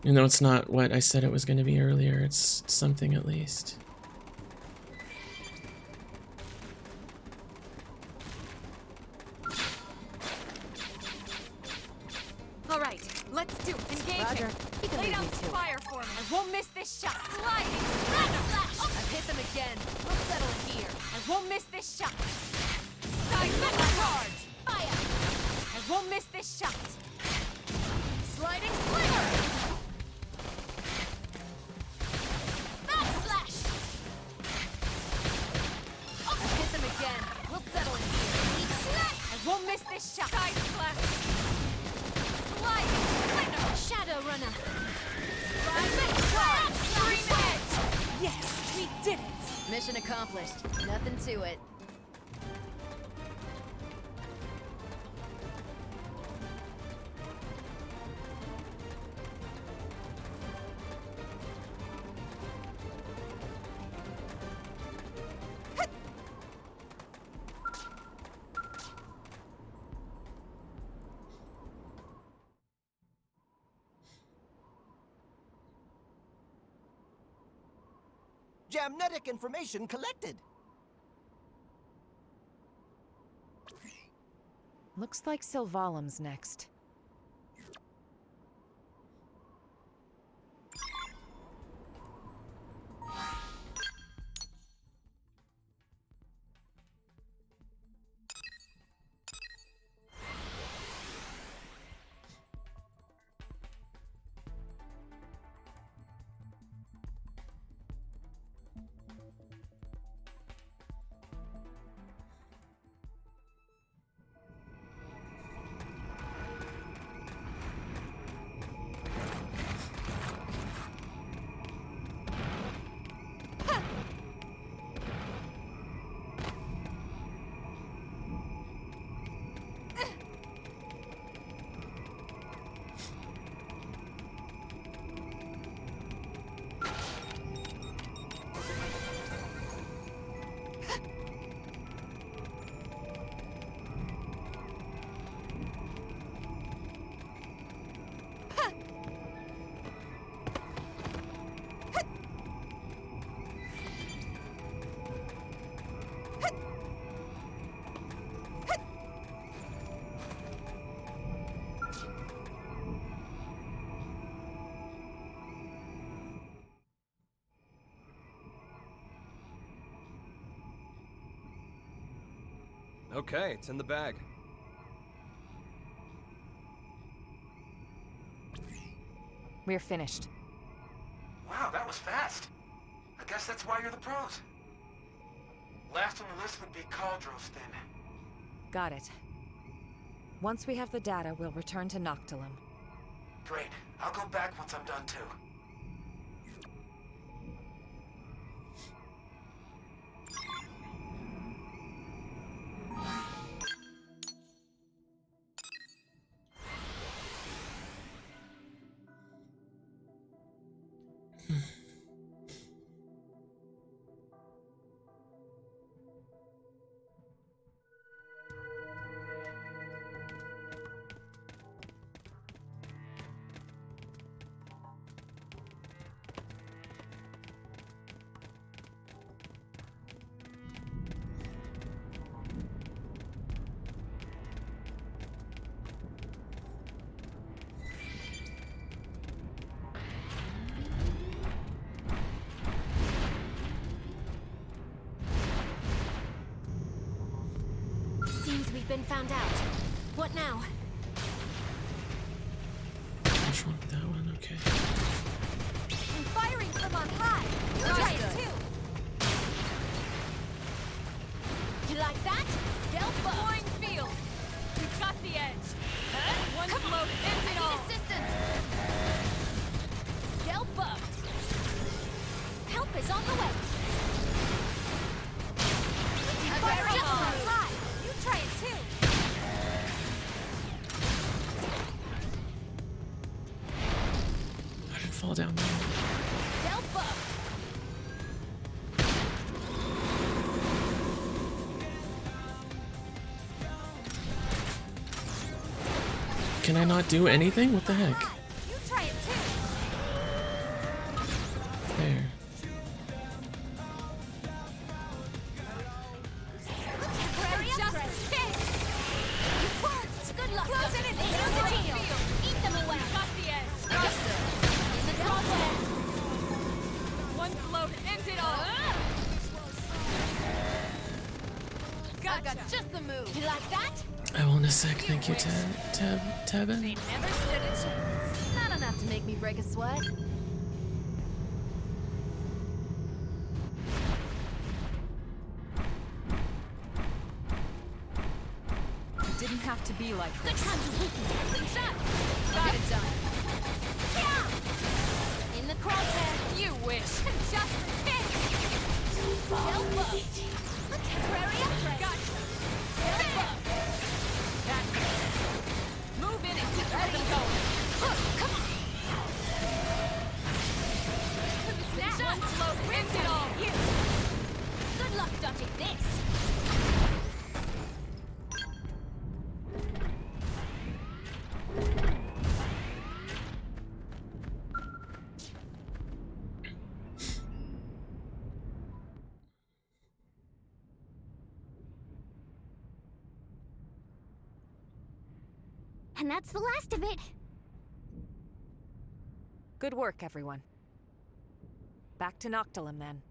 Even though it's not what I said it was going to be earlier, it's something at least. All right, let's do it. Engage. Roger. You can Lay lead down me to it. fire for me. I won't miss this shot. Sliding. Flash. I've hit them again. We'll settle it here. I won't miss this shot. Side charge. Fire. I won't miss this shot. Sliding slinger. Backslash. I've hit them again. We'll settle it here. I won't miss this shot. Side splash. Sliding slinger. Shadow runner. Extreme edge. Yes, we did it. Mission accomplished. Nothing to it. Jamnetic information collected. Looks like Sylvalim's next. Okay, it's in the bag. We're finished. Wow, that was fast. I guess that's why you're the pros. Last on the list would be Cauldros, then. Got it. Once we have the data, we'll return to Noctilum. Great. I'll go back once I'm done, too. Seems we've been found out. What now? Which one? That one? Okay. I'm firing from on high. You try it too. You like that? Stealth flying field. We've got the edge. One float, ends it all. Assistance. Stealth buffed. Help is on the way. Firing from on high. You try it too. I didn't fall down there. Stealth buff. Can I not do anything? What the heck? You try it too. There. Good luck. Close it in. Eat them away. Got the edge. In the crosshair. One blow to end it all. Gotcha. I got just the move. You like that? I will in a sec. Thank you, Tabin. They never stood a chance. Not enough to make me break a sweat. Didn't have to be like this. Good time to weaken. Shot. Got it done. Yeah. In the crosshair. You wish. Just fixed. Elbow. A temporary upgrade. Gotcha. Elbow. Move in and get them going. Come on. Snap. One blow. Ripped it all. You. Good luck dodging this. And that's the last of it. Good work, everyone. Back to Noctilum, then.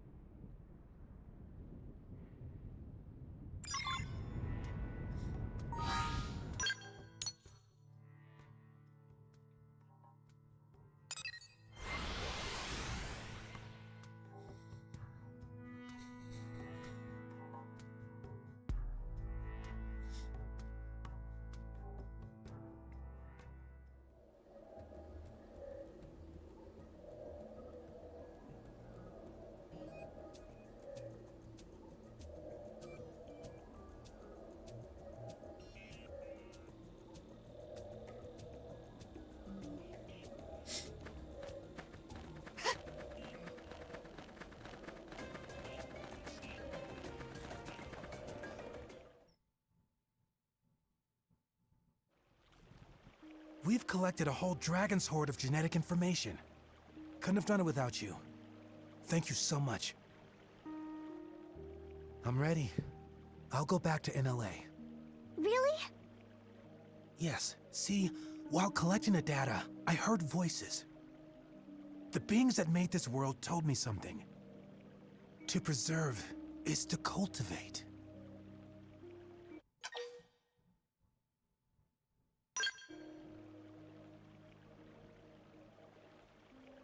We've collected a whole dragon's hoard of genetic information. Couldn't have done it without you. Thank you so much. I'm ready. I'll go back to NLA. Really? Yes. See, while collecting the data, I heard voices. The beings that made this world told me something. To preserve is to cultivate.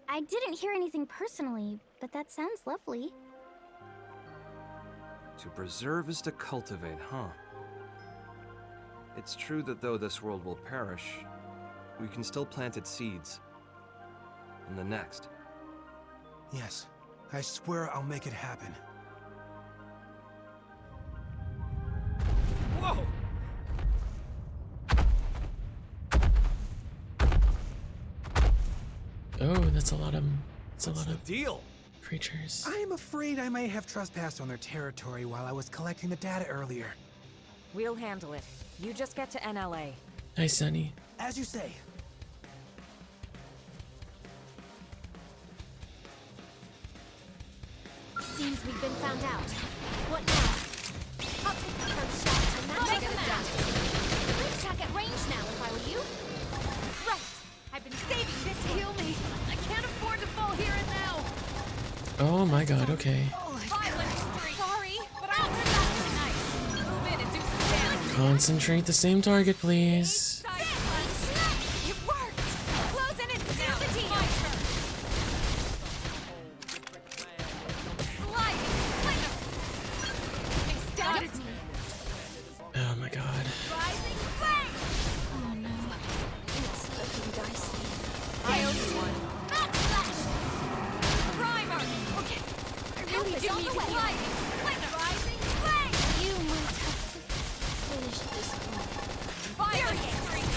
I didn't hear anything personally, but that sounds lovely. To preserve is to cultivate, huh? It's true that though this world will perish, we can still plant its seeds. In the next. Yes, I swear I'll make it happen. Whoa! Oh, that's a lot of. That's a lot of deal. Creatures. I am afraid I may have trespassed on their territory while I was collecting the data earlier. We'll handle it. You just get to NLA. Hi, Sunny. As you say. Seems we've been found out. What now? I'll take the first shot and that'll get it done. Let's attack at range now if I were you. Right. I've been saving this. Heal me. I can't afford to fall here and now. Oh my god, okay. Sorry, but I'll hurt that nice. Move in and do some damage. Concentrate the same target, please. It worked. Close in and seal the team. My turn. Sliding slinger. Spotted me. Oh my god. Rising flame. Oh no. It's looking dicey. I owe you one. Backslash. Primer. Okay. I really do need to sliding slinger. Rising flame. You might have to finish this one. Fire streak.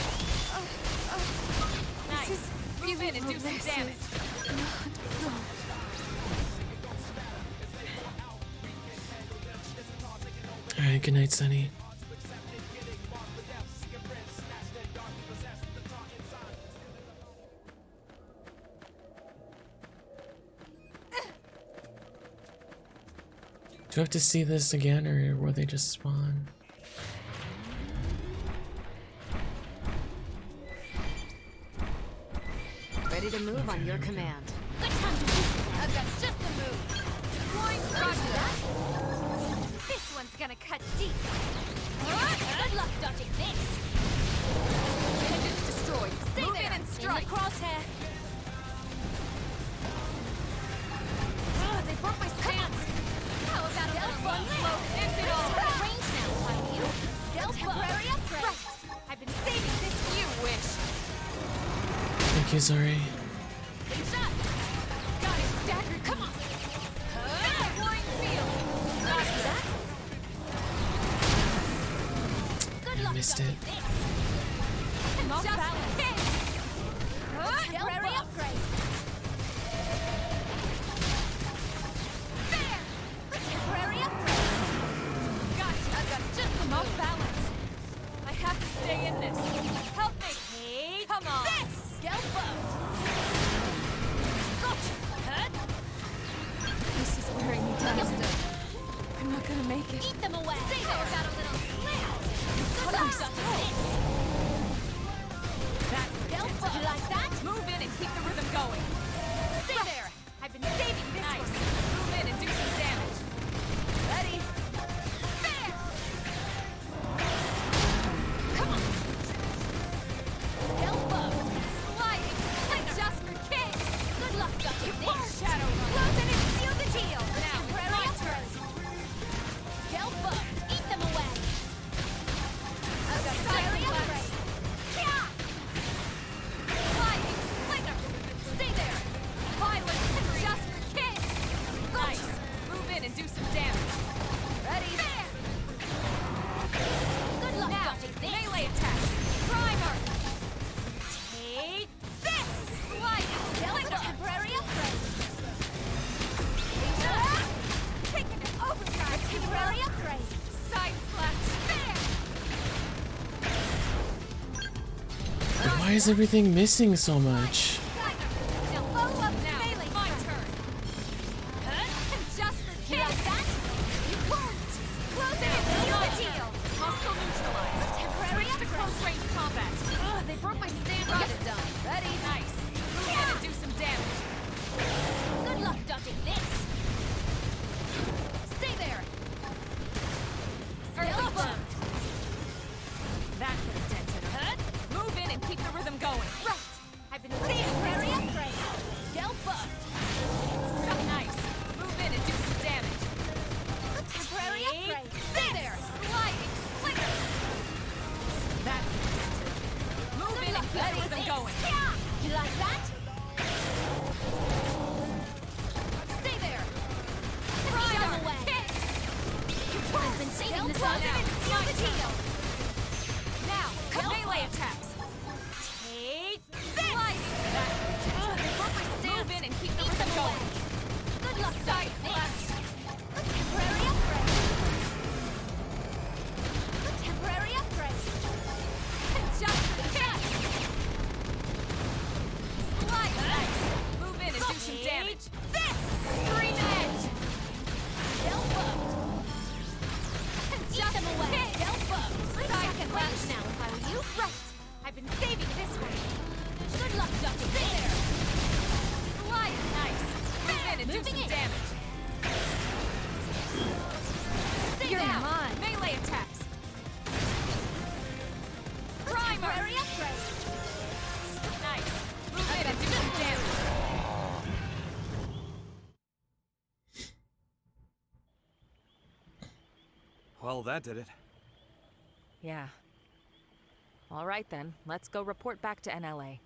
Nice. Move in and do some damage. Alright, good night, Sunny. Do I have to see this again, or will they just spawn? Ready to move on your command. Good time to move. I've got just the move. Flying roger that. This one's gonna cut deep. Good luck dodging this. Engines destroyed. Stay move there and strike. In the crosshair. They broke my stance. How about a little one flow? End it all. Range now, are you? Stealth temporary upgrade. Right. I've been saving this for you, Wish. Thank you, sorry. Good shot. Got it staggered. Come on. Flying field. Got that. Good luck. Missed it. Just balance. Temporary upgrade. There. Temporary upgrade. Got it. I've got just the most balance. I have to stay in this. Help me. Hey, come on. This. Scalpo. Gotcha. This is wearing me down. I'm not gonna make it. Eat them away. Stay there. Got a little slip. Good luck. That's Scalpo. You like that? Move in and keep the rhythm going. Stay there. I've been saving this one. Move in and do some damage. Ready? There. Come on. Scalpo. Sliding. Like just for kids. Good luck, Dr. Shadow Run. Close in and seal the deal. Now, my turn. Scalpo. Eat them away. I've got fiery upgrade. Yeah. Sliding. Flicker. Stay there. Violence just for kids. Nice. Move in and do some damage. Ready? There. Good luck, now, melee attack. Primer. Take this! Sliding! Flicker! Temporary upgrade! Taking an overdrive! Temporary upgrade! Side slash! There! Why is everything missing so much? Now follow up now! Melee, my turn! Just for kids! Like that? You won't! Close in and seal the deal! Hostile neutralized! Temporary upgrade! Close range combat! They broke my stand. Got it done. Ready? Nice. Move in and do some damage. Good luck dodging this. Stay there. Early burn. That could have dented her. Move in and keep the rhythm going. Right. I've been saving temporary upgrade. Scalpo. Nice. Move in and do some damage. A temporary upgrade. Stay there. Sliding. Flicker. That could have dented her. Move in and keep the rhythm going. You like that? Stay there. Ride away. I've been saving this one out. Seal the deal. Now, melee attacks. Take this. Move in and keep the rhythm going. Good luck, side slash. A temporary upgrade. A temporary upgrade. Just for kids. Slide. Nice. Move in and do some damage. This. Green edge. Scalpo. Just them away. Scalpo. Side can launch now if I were you. Right. I've been saving this one. Good luck, Ducky. Stay there. Slide. Nice. Move in and do some damage. Stay down. Melee attacks. Primary upgrade. Nice. Move in and do some damage. Well, that did it. Yeah. All right then, let's go report back to NLA.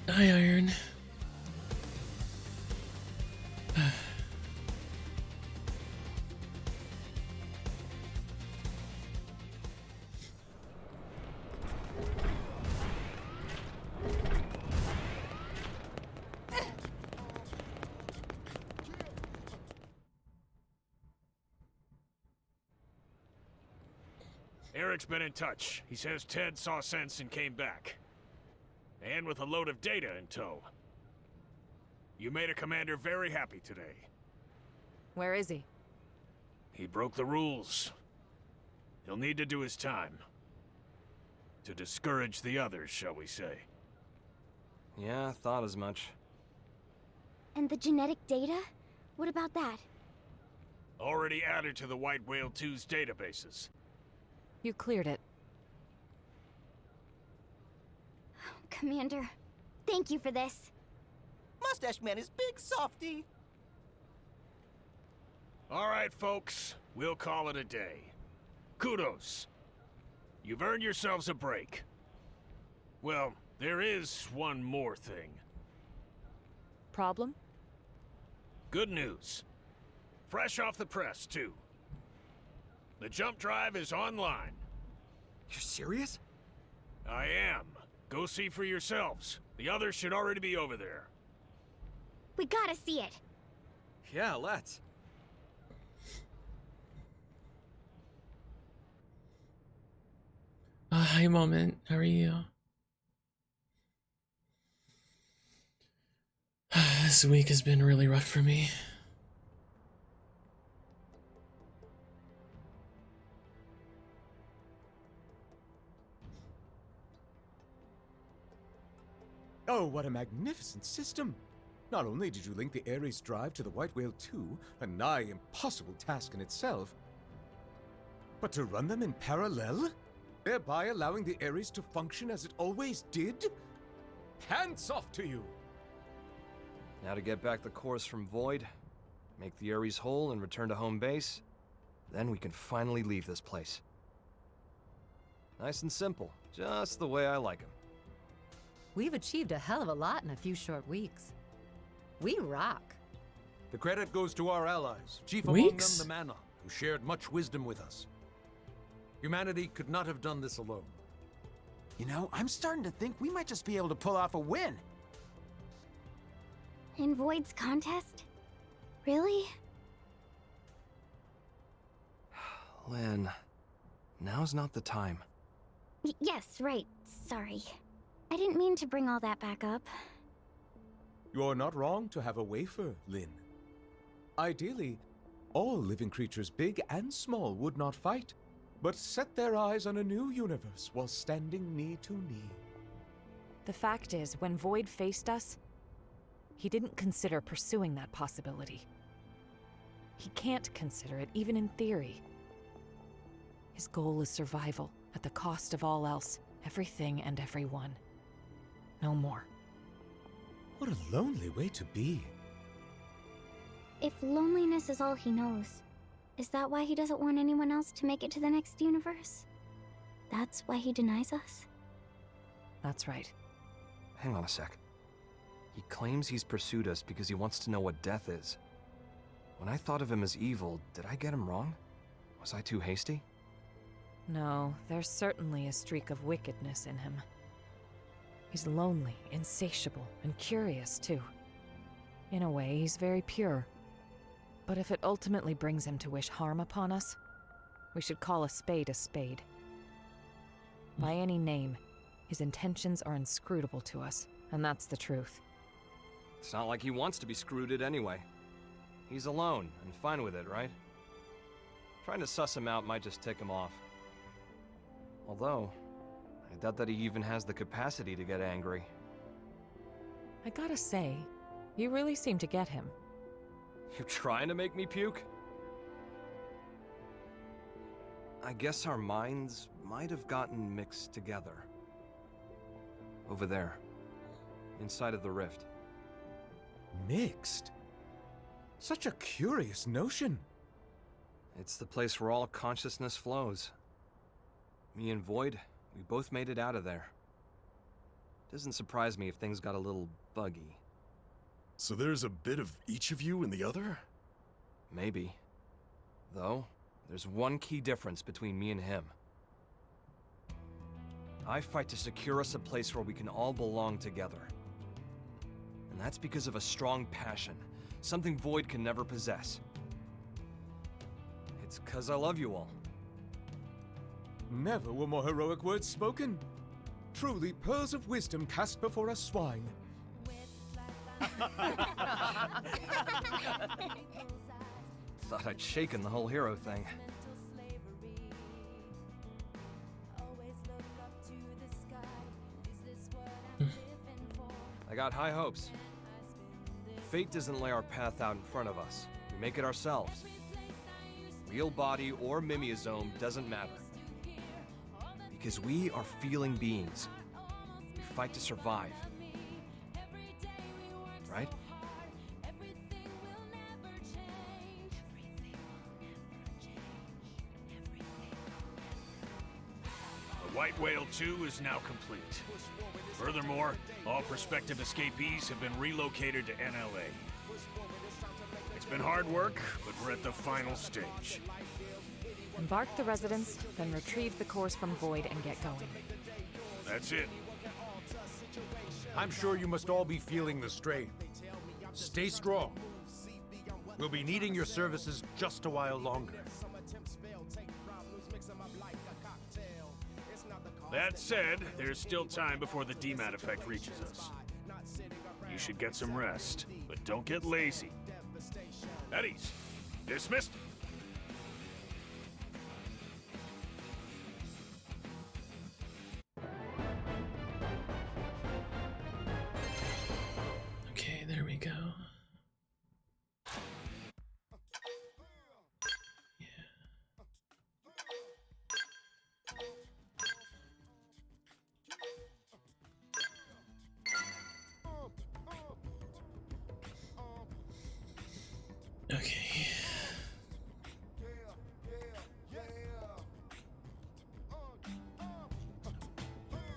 Hi, Iron. Eric's been in touch. He says Ted saw sense and came back. And with a load of data in tow. You made a commander very happy today. Where is he? He broke the rules. He'll need to do his time. To discourage the others, shall we say. Yeah, thought as much. And the genetic data? What about that? Already added to the White Whale 2's databases. You cleared it. Commander, thank you for this. Mustache Man is big softy. All right, folks. We'll call it a day. Kudos. You've earned yourselves a break. Well, there is one more thing. Problem? Good news. Fresh off the press, too. The jump drive is online. You're serious? I am. Go see for yourselves. The others should already be over there. We gotta see it. Yeah, let's. Hi, Moment. How are you? This week has been really rough for me. Oh, what a magnificent system! Not only did you link the Ares drive to the White Whale 2, a nigh impossible task in itself, but to run them in parallel? Thereby allowing the Ares to function as it always did? Hands off to you! Now to get back the cores from Void, make the Ares whole and return to home base, then we can finally leave this place. Nice and simple, just the way I like them. We've achieved a hell of a lot in a few short weeks. We rock. The credit goes to our allies, chief Weeks? among them the Mana, who shared much wisdom with us. Humanity could not have done this alone. You know, I'm starting to think we might just be able to pull off a win. In Void's contest? Really? Lynn, now's not the time. Yes, right. Sorry. I didn't mean to bring all that back up. You're not wrong to have a wafer, Lynn. Ideally, all living creatures, big and small, would not fight, but set their eyes on a new universe while standing knee to knee. The fact is, when Void faced us, he didn't consider pursuing that possibility. He can't consider it, even in theory. His goal is survival, at the cost of all else, everything and everyone. No more. What a lonely way to be. If loneliness is all he knows, is that why he doesn't want anyone else to make it to the next universe? That's why he denies us? That's right. Hang on a sec. He claims he's pursued us because he wants to know what death is. When I thought of him as evil, did I get him wrong? Was I too hasty? No, there's certainly a streak of wickedness in him. He's lonely, insatiable, and curious, too. In a way, he's very pure. But if it ultimately brings him to wish harm upon us, we should call a spade a spade. By any name, his intentions are inscrutable to us, and that's the truth. It's not like he wants to be screwed anyway. He's alone, and fine with it, right? Trying to suss him out might just tick him off. Although, I doubt that he even has the capacity to get angry. I gotta say, you really seem to get him. You're trying to make me puke? I guess our minds might have gotten mixed together. Over there, inside of the rift. Mixed? Such a curious notion. It's the place where all consciousness flows. Me and Void, we both made it out of there. Doesn't surprise me if things got a little buggy. So there's a bit of each of you in the other? Maybe. Though, there's one key difference between me and him. I fight to secure us a place where we can all belong together. And that's because of a strong passion, something Void can never possess. It's 'cause I love you all. Never were more heroic words spoken. Truly pearls of wisdom cast before a swine. Thought I'd shaken the whole hero thing. I got high hopes. Fate doesn't lay our path out in front of us. We make it ourselves. Real body or mimeosome doesn't matter. Because we are feeling beings. We fight to survive. Right? The White Whale 2 is now complete. Furthermore, all prospective escapees have been relocated to NLA. It's been hard work, but we're at the final stage. Embark the residents, then retrieve the cores from Void and get going. That's it. I'm sure you must all be feeling the strain. Stay strong. We'll be needing your services just a while longer. That said, there's still time before the DMAT effect reaches us. You should get some rest, but don't get lazy. At ease. Dismissed. Okay, there we go. Okay.